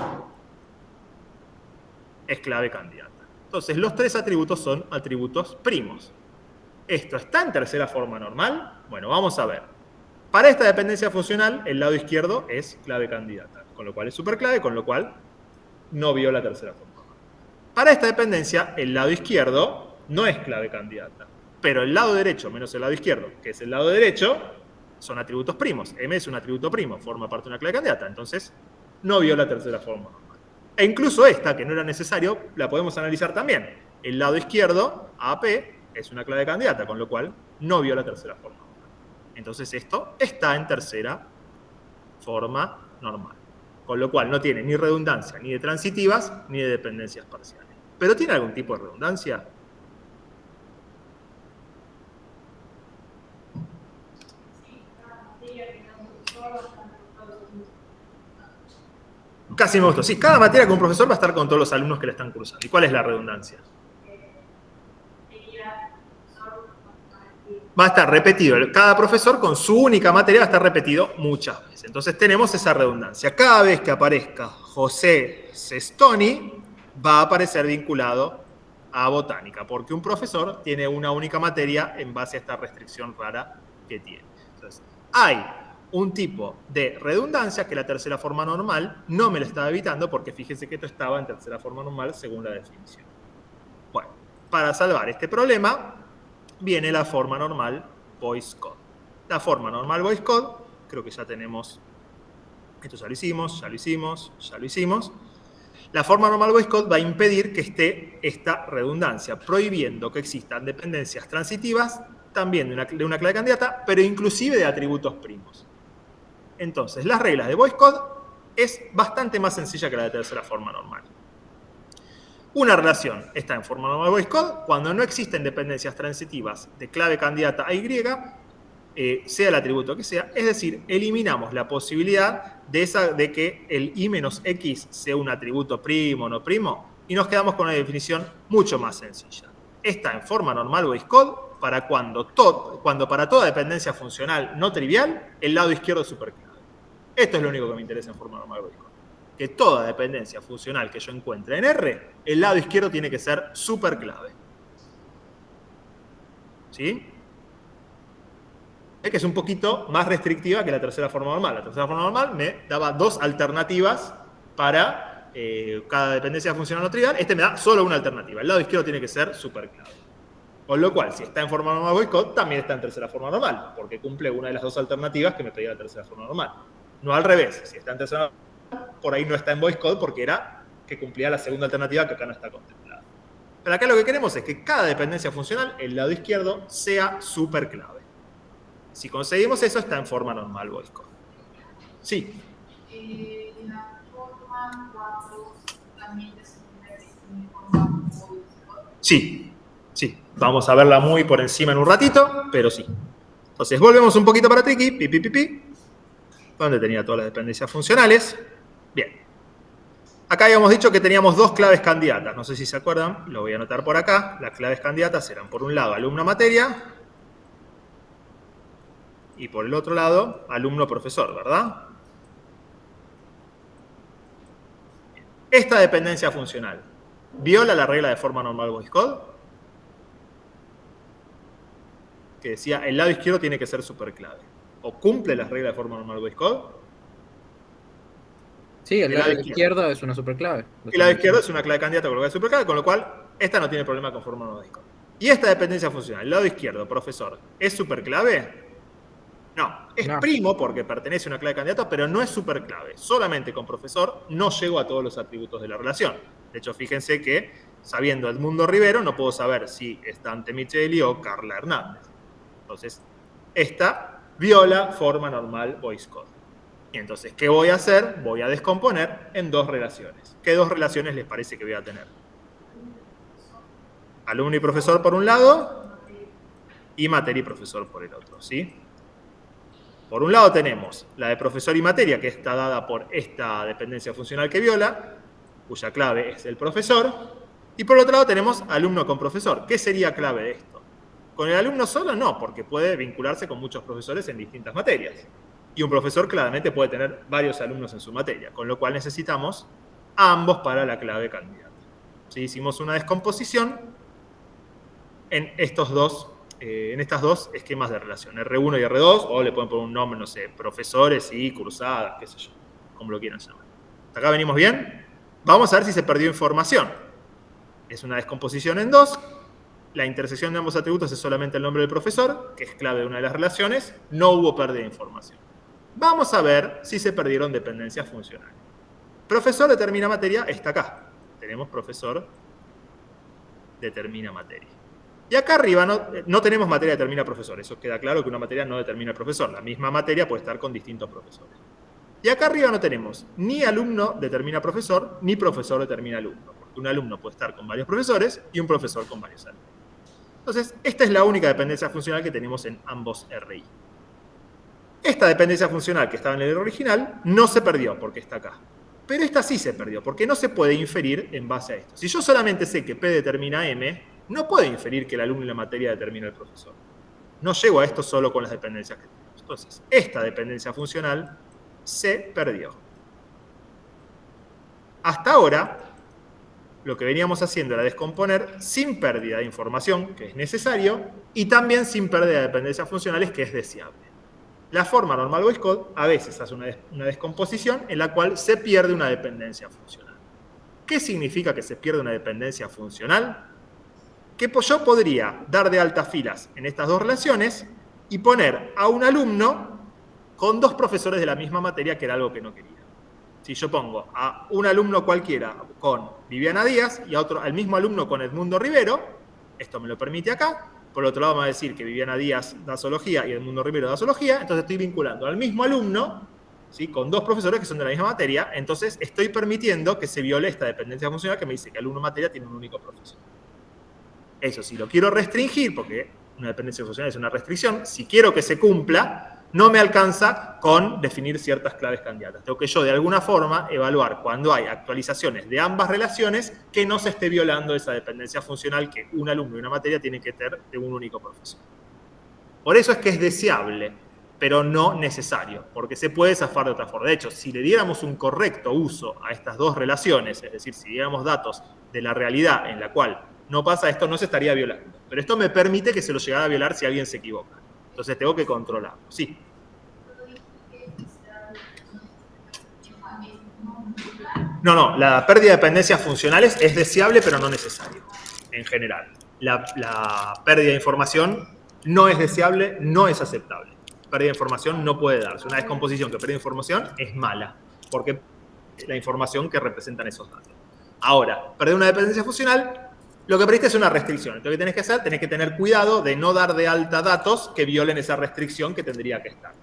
es clave candidata. Entonces, los tres atributos son atributos primos. ¿Esto está en tercera forma normal? Bueno, vamos a ver. Para esta dependencia funcional, el lado izquierdo es clave candidata, con lo cual es superclave, con lo cual no viola tercera forma. Para esta dependencia, el lado izquierdo no es clave candidata, pero el lado derecho menos el lado izquierdo, que es el lado derecho, son atributos primos. M es un atributo primo, forma parte de una clave candidata, entonces no viola tercera forma normal. E incluso esta, que no era necesario, la podemos analizar también. El lado izquierdo, AP, es una clave candidata, con lo cual no viola tercera forma normal. Entonces esto está en tercera forma normal. Con lo cual no tiene ni redundancia ni de transitivas ni de dependencias parciales. ¿Pero tiene algún tipo de redundancia? Casi me gustó. Sí, cada materia con un profesor va a estar con todos los alumnos que le están cursando. ¿Y cuál es la redundancia? Va a estar repetido. Cada profesor con su única materia va a estar repetido muchas veces. Entonces tenemos esa redundancia. Cada vez que aparezca José Sestoni, va a aparecer vinculado a botánica, porque un profesor tiene una única materia en base a esta restricción rara que tiene. Entonces, hay un tipo de redundancia que la tercera forma normal no me lo estaba evitando, porque fíjense que esto estaba en tercera forma normal según la definición. Bueno. para salvar este problema viene la forma normal Boyce Code. La forma normal Boyce Code, creo que ya tenemos, esto ya lo hicimos, ya lo hicimos, ya lo hicimos. La forma normal Boyce Code va a impedir que esté esta redundancia, prohibiendo que existan dependencias transitivas también de una clave candidata, pero inclusive de atributos primos. Entonces, las reglas de Boyce Code es bastante más sencilla que la de tercera forma normal. Una relación está en forma normal Boyce Code cuando no existen dependencias transitivas de clave candidata a Y, sea el atributo que sea, es decir, eliminamos la posibilidad de que el I menos X sea un atributo primo o no primo, y nos quedamos con una definición mucho más sencilla. Está en forma normal Boyce Code para cuando para toda dependencia funcional no trivial, el lado izquierdo es superclave. Esto es lo único que me interesa en forma normal Boyce Code. Que toda dependencia funcional que yo encuentre en R, el lado izquierdo tiene que ser superclave. ¿Sí? Es que es un poquito más restrictiva que la tercera forma normal. La tercera forma normal me daba dos alternativas para cada dependencia funcional no trivial. Este me da solo una alternativa. El lado izquierdo tiene que ser superclave. Con lo cual, si está en forma normal Boyce Code, también está en tercera forma normal, porque cumple una de las dos alternativas que me pedía la tercera forma normal. No al revés. Si está en tercera forma normal, por ahí no está en Boyce Code porque era que cumplía la segunda alternativa que acá no está contemplada. Pero acá lo que queremos es que cada dependencia funcional, el lado izquierdo, sea superclave. Si conseguimos eso, está en forma normal Boyce Code. Sí. La forma 4 también se convierte en forma Boyce Code. Sí, sí. Vamos a verla muy por encima en un ratito, pero sí. Entonces, volvemos un poquito para Tricky. Donde tenía todas las dependencias funcionales. Bien. Acá habíamos dicho que teníamos dos claves candidatas. No sé si se acuerdan, lo voy a anotar por acá. Las claves candidatas eran, por un lado, alumno-materia. Y por el otro lado, alumno-profesor, ¿verdad? Esta dependencia funcional, ¿viola la regla de forma normal Boyce Code? Que decía, el lado izquierdo tiene que ser superclave. ¿O cumple las reglas de forma normal Boyce Code? Sí, el lado izquierdo es una superclave. El lado izquierdo es una clave candidata con lo que es superclave, con lo cual esta no tiene problema con forma normal Boyce Code. ¿Y esta dependencia funcional, el lado izquierdo, profesor, es superclave? No, es primo porque pertenece a una clave candidata, pero no es superclave. Solamente con profesor no llego a todos los atributos de la relación. De hecho, fíjense que, sabiendo Edmundo Rivero, no puedo saber si es Dante Micheli o Carla Hernández. Entonces, esta viola forma normal Boyce Code. Y entonces, ¿qué voy a hacer? Voy a descomponer en dos relaciones. ¿Qué dos relaciones les parece que voy a tener? Alumno y profesor por un lado y materia y profesor por el otro, ¿sí? Por un lado tenemos la de profesor y materia, que está dada por esta dependencia funcional que viola, cuya clave es el profesor. Y por otro lado tenemos alumno con profesor. ¿Qué sería clave de esto? Con el alumno solo no, porque puede vincularse con muchos profesores en distintas materias. Y un profesor claramente puede tener varios alumnos en su materia, con lo cual necesitamos a ambos para la clave candidata. ¿Sí? Hicimos una descomposición en estas dos esquemas de relación, R1 y R2, o le pueden poner un nombre, no sé, profesores y cursadas, qué sé yo, como lo quieran llamar. ¿Hasta acá venimos bien? Vamos a ver si se perdió información. Es una descomposición en dos. La intersección de ambos atributos es solamente el nombre del profesor, que es clave de una de las relaciones. No hubo pérdida de información. Vamos a ver si se perdieron dependencias funcionales. Profesor determina materia está acá. Tenemos profesor determina materia. Y acá arriba no tenemos materia determina profesor. Eso queda claro que una materia no determina profesor. La misma materia puede estar con distintos profesores. Y acá arriba no tenemos ni alumno determina profesor, ni profesor determina alumno. Porque un alumno puede estar con varios profesores y un profesor con varios alumnos. Entonces, esta es la única dependencia funcional que tenemos en ambos RI. Esta dependencia funcional que estaba en el R original no se perdió porque está acá. Pero esta sí se perdió porque no se puede inferir en base a esto. Si yo solamente sé que P determina M, no puedo inferir que el alumno y la materia determina el profesor. No llego a esto solo con las dependencias que tenemos. Entonces, esta dependencia funcional se perdió. Hasta ahora, lo que veníamos haciendo era descomponer sin pérdida de información, que es necesario, y también sin pérdida de dependencias funcionales, que es deseable. La forma normal Boyce Code a veces hace una descomposición en la cual se pierde una dependencia funcional. ¿Qué significa que se pierde una dependencia funcional? que yo podría dar de alta filas en estas dos relaciones y poner a un alumno con dos profesores de la misma materia, que era algo que no quería. Si yo pongo a un alumno cualquiera con Viviana Díaz y a otro, al mismo alumno con Edmundo Rivero, esto me lo permite acá. Por otro lado, me va a decir que Viviana Díaz da zoología y Edmundo Rivero da zoología. Entonces estoy vinculando al mismo alumno, ¿sí?, con dos profesores que son de la misma materia. Entonces estoy permitiendo que se viole esta dependencia funcional que me dice que alumno materia tiene un único profesor. Eso, si lo quiero restringir, porque una dependencia funcional es una restricción, si quiero que se cumpla, no me alcanza con definir ciertas claves candidatas. Tengo que yo, de alguna forma, evaluar cuando hay actualizaciones de ambas relaciones que no se esté violando esa dependencia funcional que un alumno y una materia tienen que tener de un único profesor. Por eso es que es deseable, pero no necesario, porque se puede zafar de otra forma. De hecho, si le diéramos un correcto uso a estas dos relaciones, es decir, si diéramos datos de la realidad en la cual no pasa esto, no se estaría violando. Pero esto me permite que se lo llegara a violar si alguien se equivoca. Entonces tengo que controlarlo. Sí. No, la pérdida de dependencias funcionales es deseable, pero no necesario, en general. La pérdida de información no es deseable, no es aceptable. Pérdida de información no puede darse. Una descomposición que pierde información es mala, porque es la información que representan esos datos. Ahora, perder una dependencia funcional, lo que perdiste es una restricción. Entonces, ¿qué tenés que hacer? Tenés que tener cuidado de no dar de alta datos que violen esa restricción que tendría que estar.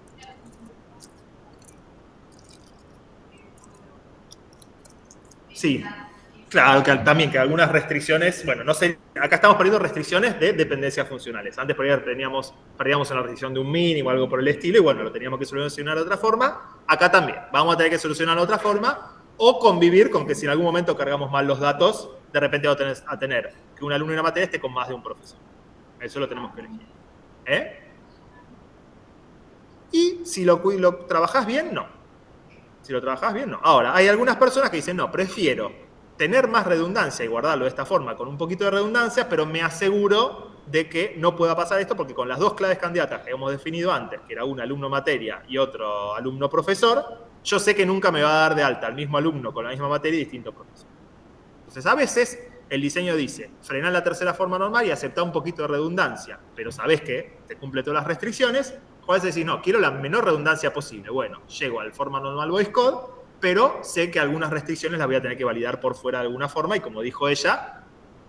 Sí, claro, que también que algunas restricciones, bueno, no sé, acá estamos perdiendo restricciones de dependencias funcionales. Antes por ahí perdíamos en la restricción de un mínimo o algo por el estilo, y bueno, lo teníamos que solucionar de otra forma. Acá también, vamos a tener que solucionarlo de otra forma, o convivir con que si en algún momento cargamos mal los datos, de repente vamos a tener que un alumno en una materia esté con más de un profesor. Eso lo tenemos que elegir. Y si lo trabajás bien, no. Si lo trabajás bien, no. Ahora, hay algunas personas que dicen, no, prefiero tener más redundancia y guardarlo de esta forma con un poquito de redundancia, pero me aseguro de que no pueda pasar esto porque con las dos claves candidatas que hemos definido antes, que era un alumno materia y otro alumno profesor, yo sé que nunca me va a dar de alta al mismo alumno con la misma materia y distinto profesor. Entonces, a veces el diseño dice, frenar la tercera forma normal y aceptar un poquito de redundancia, pero sabés que te cumple todas las restricciones. O a veces decís, no, quiero la menor redundancia posible. Bueno, llego al forma normal voice code, pero sé que algunas restricciones las voy a tener que validar por fuera de alguna forma y como dijo ella,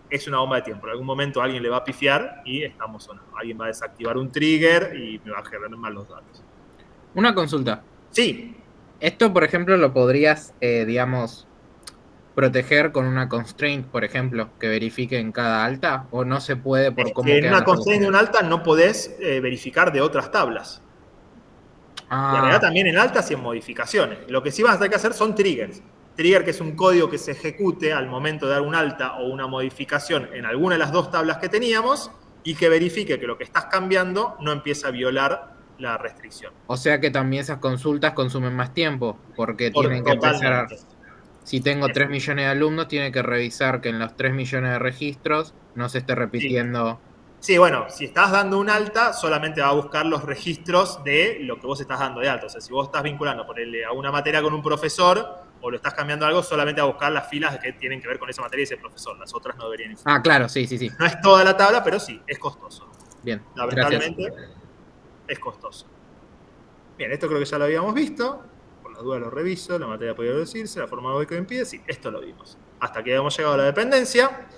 es una bomba de tiempo. En algún momento alguien le va a pifiar y estamos sonando. Alguien va a desactivar un trigger y me va a generar mal los datos. Una consulta. Sí. Esto, por ejemplo, lo podrías, digamos, proteger con una constraint, por ejemplo, que verifique en cada alta, o no se puede por cómo en una constraint de un alta no podés verificar de otras tablas. Y en realidad también en altas y en modificaciones. Lo que sí vas a tener que hacer son triggers. Trigger, que es un código que se ejecute al momento de dar un alta o una modificación en alguna de las dos tablas que teníamos y que verifique que lo que estás cambiando no empieza a violar la restricción. O sea que también esas consultas consumen más tiempo, porque tienen que empezar. Si tengo 3 millones de alumnos, tiene que revisar que en los 3 millones de registros no se esté repitiendo. Sí, bueno, si estás dando un alta, solamente va a buscar los registros de lo que vos estás dando de alta. O sea, si vos estás vinculando a una materia con un profesor o lo estás cambiando algo, solamente va a buscar las filas que tienen que ver con esa materia y ese profesor. Las otras no deberían influir. Ah, claro, sí. No es toda la tabla, pero sí, es costoso. Bien, lamentablemente, gracias. Es costoso. Bien, esto creo que ya lo habíamos visto. Por las dudas lo reviso. La materia podría decirse, la forma de que impide. Sí, esto lo vimos. Hasta que hemos llegado a la dependencia.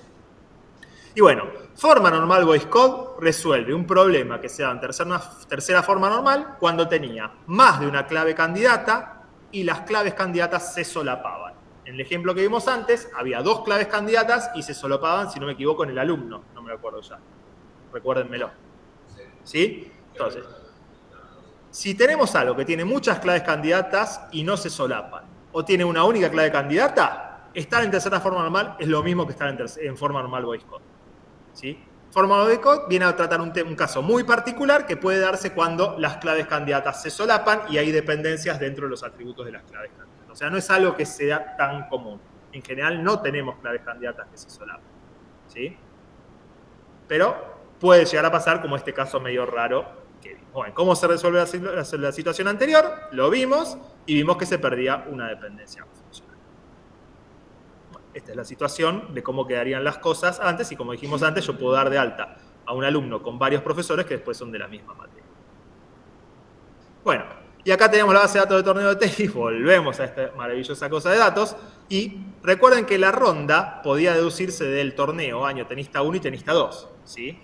Y bueno, forma normal voice code resuelve un problema que se da en tercera forma normal cuando tenía más de una clave candidata y las claves candidatas se solapaban. En el ejemplo que vimos antes, había dos claves candidatas y se solapaban, si no me equivoco, en el alumno. No me lo acuerdo ya. Recuérdenmelo. ¿Sí? Entonces, si tenemos algo que tiene muchas claves candidatas y no se solapan, o tiene una única clave candidata, estar en tercera forma normal es lo mismo que estar en forma normal voice code. ¿Sí? Forma normal voice code viene a tratar un caso muy particular que puede darse cuando las claves candidatas se solapan y hay dependencias dentro de los atributos de las claves candidatas. O sea, no es algo que sea tan común. En general no tenemos claves candidatas que se solapan. ¿Sí? Pero puede llegar a pasar como este caso medio raro que vimos. Bueno, ¿cómo se resuelve la situación anterior? Lo vimos y vimos que se perdía una dependencia funcional. Bueno. esta es la situación de cómo quedarían las cosas antes, y como dijimos antes, yo puedo dar de alta a un alumno con varios profesores que después son de la misma materia. Bueno, y acá tenemos la base de datos de torneo de tenis, volvemos a esta maravillosa cosa de datos, y recuerden que la ronda podía deducirse del torneo, año tenista 1 y tenista 2, ¿sí?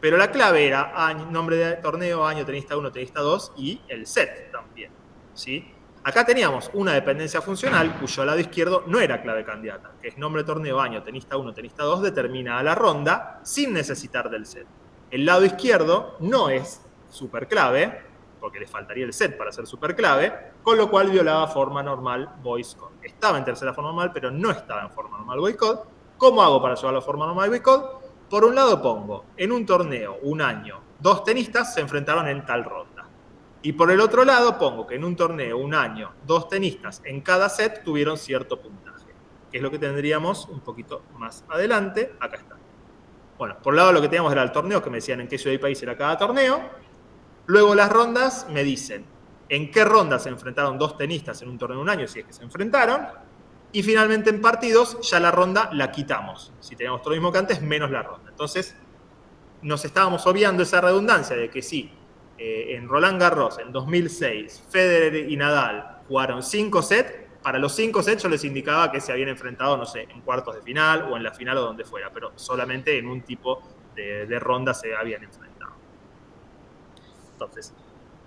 Pero la clave era nombre de torneo, año tenista 1, tenista 2 y el set también, ¿sí? Acá teníamos una dependencia funcional cuyo lado izquierdo no era clave candidata, que es nombre de torneo, año, tenista 1, tenista 2, determina a la ronda sin necesitar del set. El lado izquierdo no es superclave, porque le faltaría el set para ser superclave, con lo cual violaba forma normal voice code. Estaba en tercera forma normal, pero no estaba en forma normal voice code. ¿Cómo hago para llevarlo a forma normal voice code? Por un lado pongo, en un torneo, un año, 2 tenistas se enfrentaron en tal ronda. Y por el otro lado pongo que en un torneo, un año, 2 tenistas en cada set tuvieron cierto puntaje, que es lo que tendríamos un poquito más adelante. Acá está. Bueno, por un lado lo que teníamos era el torneo, que me decían en qué ciudad y país era cada torneo. Luego las rondas me dicen en qué ronda se enfrentaron 2 tenistas en un torneo de un año, si es que se enfrentaron. Y finalmente en partidos ya la ronda la quitamos. Si teníamos todo lo mismo que antes, menos la ronda. Entonces nos estábamos obviando esa redundancia de que sí, en Roland Garros en 2006, Federer y Nadal jugaron 5 sets. Para los 5 sets yo les indicaba que se habían enfrentado, no sé, en cuartos de final o en la final o donde fuera, pero solamente en un tipo de ronda se habían enfrentado. Entonces,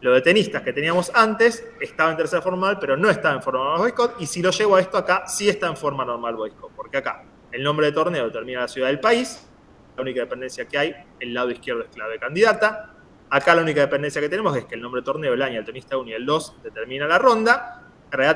lo de tenistas que teníamos antes estaba en tercera forma normal, pero no estaba en forma normal voice code, y si lo llevo a esto acá, sí está en forma normal voice code, porque acá el nombre de torneo determina la ciudad del país, la única dependencia que hay, el lado izquierdo es clave candidata. Acá la única dependencia que tenemos es que el nombre de torneo, el año, el tenista 1 y el 2 determina la ronda. En realidad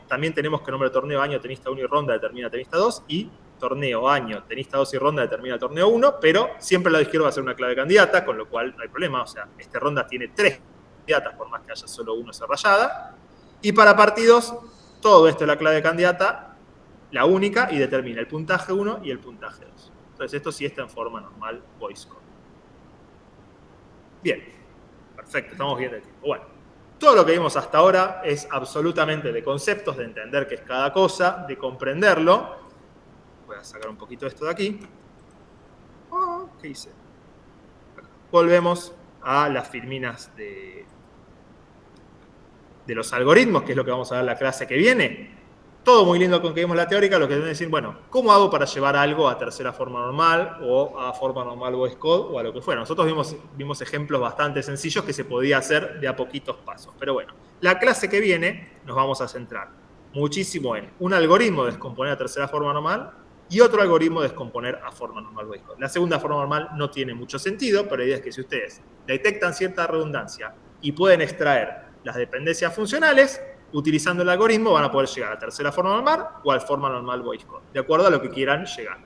también tenemos que el nombre de torneo, año, tenista 1 y ronda determina tenista 2, y torneo, año, tenista 2 y ronda determina el torneo 1, pero siempre el lado izquierdo va a ser una clave candidata, con lo cual no hay problema. O sea, esta ronda tiene 3 candidatas, por más que haya solo uno rayada. Y para partidos, todo esto es la clave candidata, la única, y determina el puntaje 1 y el puntaje 2. Entonces esto sí está en forma normal voice code. Bien, perfecto, estamos bien de tiempo. Bueno, todo lo que vimos hasta ahora es absolutamente de conceptos, de entender qué es cada cosa, de comprenderlo. Voy a sacar un poquito esto de aquí. ¿Qué hice? Acá. Volvemos a las filminas de los algoritmos, que es lo que vamos a ver en la clase que viene. Todo muy lindo con que vimos la teórica, lo que deben decir, bueno, ¿cómo hago para llevar algo a tercera forma normal o a forma normal voice code o a lo que fuera? Nosotros vimos ejemplos bastante sencillos que se podía hacer de a poquitos pasos. Pero bueno, la clase que viene nos vamos a centrar muchísimo en un algoritmo de descomponer a tercera forma normal y otro algoritmo de descomponer a forma normal voice code. La segunda forma normal no tiene mucho sentido, pero la idea es que si ustedes detectan cierta redundancia y pueden extraer las dependencias funcionales, utilizando el algoritmo van a poder llegar a tercera forma normal o a forma normal voice code, de acuerdo a lo que quieran llegar.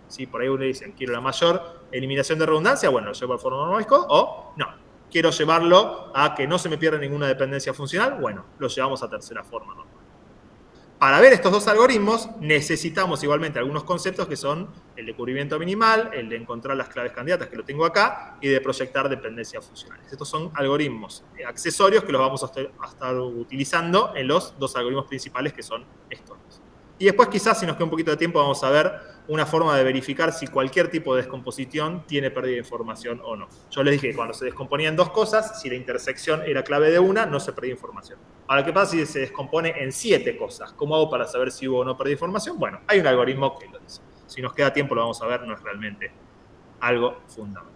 ¿Sí? Por ahí uno dice, quiero la mayor eliminación de redundancia, bueno, lo llevo a forma normal voice code, o no, quiero llevarlo a que no se me pierda ninguna dependencia funcional, bueno, lo llevamos a tercera forma normal. Para ver estos dos algoritmos necesitamos igualmente algunos conceptos que son el de cubrimiento minimal, el de encontrar las claves candidatas, que lo tengo acá, y de proyectar dependencias funcionales. Estos son algoritmos accesorios que los vamos a estar utilizando en los dos algoritmos principales, que son estos dos. Y después quizás, si nos queda un poquito de tiempo, vamos a ver una forma de verificar si cualquier tipo de descomposición tiene pérdida de información o no. Yo les dije que cuando se descomponían dos cosas, si la intersección era clave de una, no se perdía información. Ahora, ¿qué pasa si se descompone en 7 cosas? ¿Cómo hago para saber si hubo o no pérdida de información? Bueno, hay un algoritmo que lo dice. Si nos queda tiempo lo vamos a ver, no es realmente algo fundamental.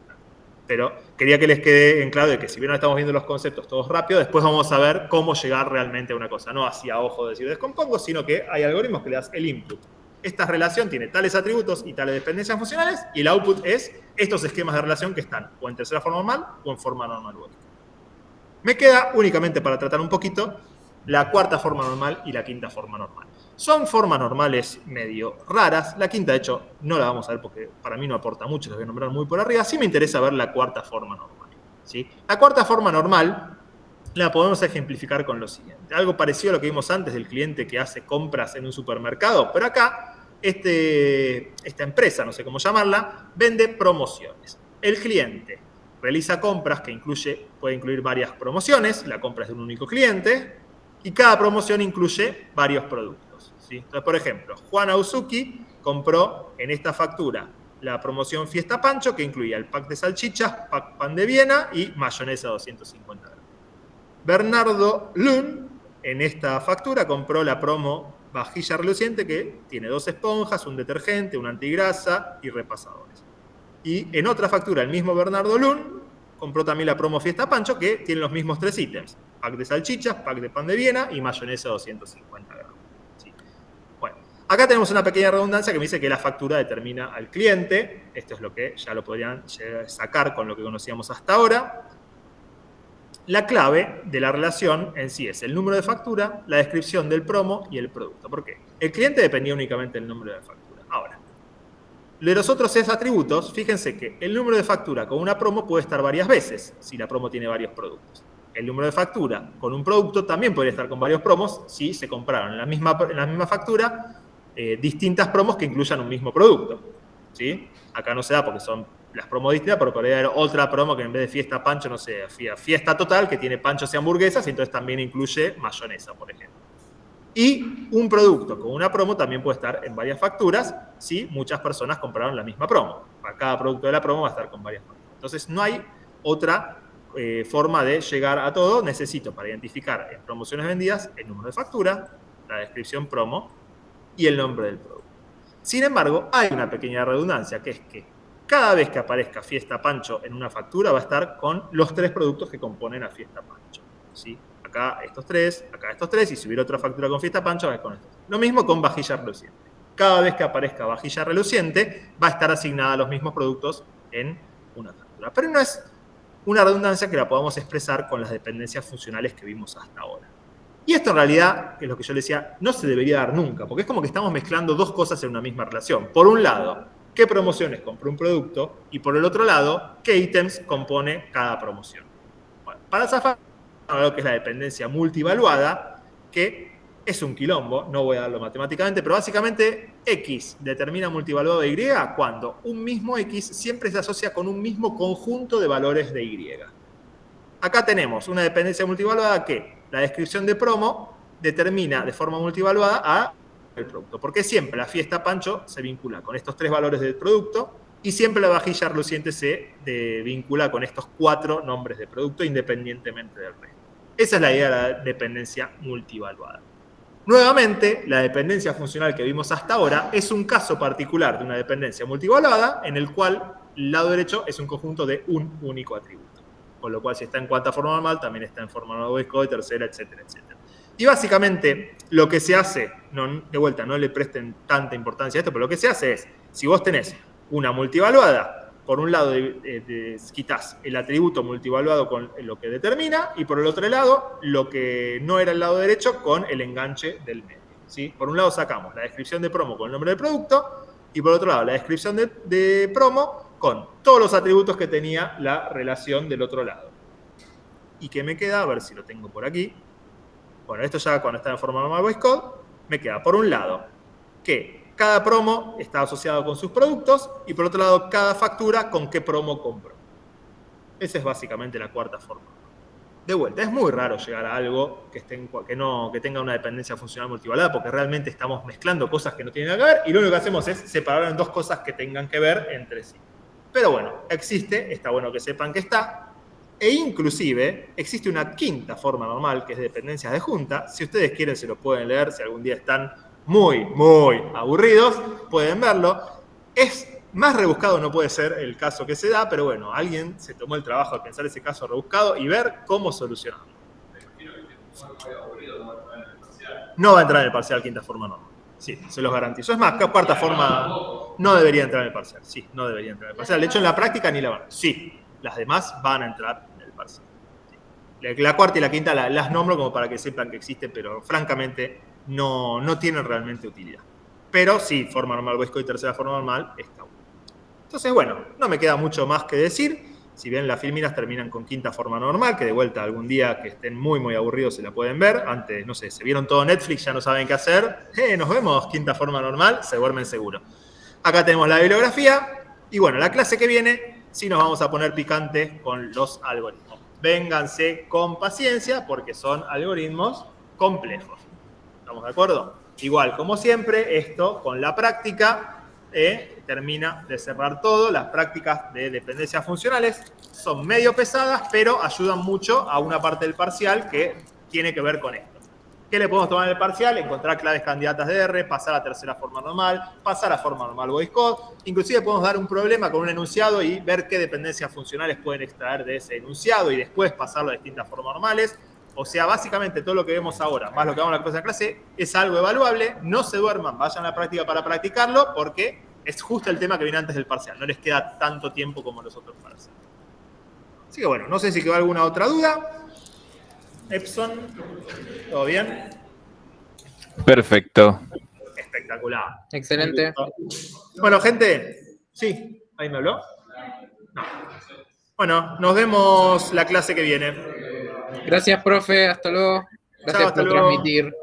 Pero quería que les quede en claro de que si bien no estamos viendo los conceptos todos rápido, después vamos a ver cómo llegar realmente a una cosa. No así a ojo de decir descompongo, sino que hay algoritmos que le das el input. Esta relación tiene tales atributos y tales dependencias funcionales, y el output es estos esquemas de relación que están o en tercera forma normal o en forma normal. Me queda únicamente para tratar un poquito la cuarta forma normal y la quinta forma normal. Son formas normales medio raras. La quinta, de hecho, no la vamos a ver porque para mí no aporta mucho, les voy a nombrar muy por arriba. Sí me interesa ver la cuarta forma normal, ¿sí? La cuarta forma normal la podemos ejemplificar con lo siguiente. Algo parecido a lo que vimos antes del cliente que hace compras en un supermercado, pero acá esta empresa, no sé cómo llamarla, vende promociones. El cliente realiza compras que puede incluir varias promociones, la compra es de un único cliente, y cada promoción incluye varios productos. ¿sí? Entonces, por ejemplo, Juana Uzuki compró en esta factura la promoción Fiesta Pancho, que incluía el pack de salchichas, pack pan de Viena y mayonesa 250 gramos. Bernardo Lun, en esta factura, compró la promo vajilla reluciente, que tiene 2 esponjas, un detergente, un antigrasa y repasadores. Y en otra factura, el mismo Bernardo Lun compró también la promo Fiesta Pancho, que tiene los mismos 3 ítems. Pack de salchichas, pack de pan de Viena y mayonesa 250 gramos. ¿Sí? Bueno, acá tenemos una pequeña redundancia que me dice que la factura determina al cliente. Esto es lo que ya lo podrían sacar con lo que conocíamos hasta ahora. La clave de la relación en sí es el número de factura, la descripción del promo y el producto. ¿Por qué? El cliente dependía únicamente del número de factura. Ahora, de los otros 6 atributos, fíjense que el número de factura con una promo puede estar varias veces, si la promo tiene varios productos. El número de factura con un producto también podría estar con varios promos si se compraron en la misma factura distintas promos que incluyan un mismo producto. ¿Sí? Acá no se da porque son las promos distintas, pero podría haber otra promo que en vez de Fiesta Pancho, no sé, Fiesta Total, que tiene panchos y hamburguesas, y entonces también incluye mayonesa, por ejemplo. Y un producto con una promo también puede estar en varias facturas si muchas personas compraron la misma promo. Para cada producto de la promo va a estar con varias facturas. Entonces no hay otra forma de llegar a todo. Necesito para identificar en promociones vendidas el número de factura, la descripción promo y el nombre del producto. Sin embargo, hay una pequeña redundancia, que es que cada vez que aparezca Fiesta Pancho en una factura va a estar con los 3 productos que componen a Fiesta Pancho. ¿Sí? Acá estos 3, y si hubiera otra factura con Fiesta Pancho, va con estos. Lo mismo con vajilla reluciente. Cada vez que aparezca vajilla reluciente, va a estar asignada a los mismos productos en una factura. Pero no es una redundancia que la podamos expresar con las dependencias funcionales que vimos hasta ahora. Y esto en realidad, que es lo que yo le decía, no se debería dar nunca, porque es como que estamos mezclando 2 cosas en una misma relación. Por un lado, qué promociones compró un producto, y por el otro lado, qué ítems compone cada promoción. Bueno, para zafar, algo que es la dependencia multivaluada, que es un quilombo, no voy a darlo matemáticamente, pero básicamente X determina multivaluado de Y cuando un mismo X siempre se asocia con un mismo conjunto de valores de Y. Acá tenemos una dependencia multivaluada que la descripción de promo determina de forma multivaluada a el producto. Porque siempre la Fiesta Pancho se vincula con estos 3 valores del producto y siempre la vajilla reluciente se vincula con estos 4 nombres de producto independientemente del resto. Esa es la idea de la dependencia multivaluada. Nuevamente, la dependencia funcional que vimos hasta ahora es un caso particular de una dependencia multivaluada en el cual el lado derecho es un conjunto de un único atributo. Con lo cual, si está en cuarta forma normal, también está en forma normal Boyce-Codd, tercera, etcétera, etcétera. Y básicamente, lo que se hace, de vuelta, no le presten tanta importancia a esto, pero lo que se hace es, si vos tenés una multivaluada, por un lado quitás el atributo multivaluado con lo que determina, y por el otro lado, lo que no era el lado derecho con el enganche del medio. ¿Sí? Por un lado sacamos la descripción de promo con el nombre del producto, y por otro lado la descripción de promo con todos los atributos que tenía la relación del otro lado. ¿Y qué me queda? A ver si lo tengo por aquí. Bueno, esto ya cuando está en forma normal Boyce-Codd, me queda por un lado que cada promo está asociado con sus productos y por otro lado cada factura con qué promo compró. Esa es básicamente la cuarta forma. De vuelta, es muy raro llegar a algo que tenga una dependencia funcional multivaluada porque realmente estamos mezclando cosas que no tienen nada que ver y lo único que hacemos es separar en 2 cosas que tengan que ver entre sí. Pero bueno, existe, está bueno que sepan que está, e inclusive existe una quinta forma normal que es dependencias de junta. Si ustedes quieren se lo pueden leer, si algún día están muy, muy aburridos, pueden verlo. Es más rebuscado, no puede ser el caso que se da, pero bueno, alguien se tomó el trabajo de pensar ese caso rebuscado y ver cómo solucionarlo. No va a entrar en el parcial quinta forma normal. Sí, se los garantizo. Es más, cuarta forma no debería entrar en el parcial. Sí, no debería entrar en el parcial. De hecho, en la práctica ni la van. Sí, las demás van a entrar en el parcial. Sí. La cuarta y la quinta las nombro como para que sepan que existen, pero francamente no tienen realmente utilidad. Pero sí, forma normal Boyce-Codd y tercera forma normal está bueno. Entonces, bueno, no me queda mucho más que decir. Si bien las filminas terminan con quinta forma normal, que de vuelta algún día que estén muy, muy aburridos se la pueden ver. Antes, no sé, se vieron todo Netflix, ya no saben qué hacer. Nos vemos, quinta forma normal, se duermen seguro. Acá tenemos la bibliografía. Y bueno, la clase que viene sí nos vamos a poner picantes con los algoritmos. Vénganse con paciencia porque son algoritmos complejos. ¿Estamos de acuerdo? igual, como siempre, esto con la práctica termina de cerrar todo. Las prácticas de dependencias funcionales son medio pesadas, pero ayudan mucho a una parte del parcial que tiene que ver con esto. ¿Qué le podemos tomar en el parcial? Encontrar claves candidatas de R, pasar a tercera forma normal, pasar a forma normal voice code. Inclusive podemos dar un problema con un enunciado y ver qué dependencias funcionales pueden extraer de ese enunciado y después pasarlo a distintas formas normales. O sea, básicamente todo lo que vemos ahora, más lo que vamos a la próxima clase, es algo evaluable. No se duerman, vayan a la práctica para practicarlo, porque es justo el tema que viene antes del parcial. No les queda tanto tiempo como los otros para hacer. Así que bueno, no sé si quedó alguna otra duda. Epson, ¿todo bien? Perfecto. Espectacular. Excelente. Bueno, gente, sí, ¿ahí me habló? No. Bueno, nos vemos la clase que viene. Gracias, profe. Hasta luego. Gracias Chao, hasta por luego. transmitir.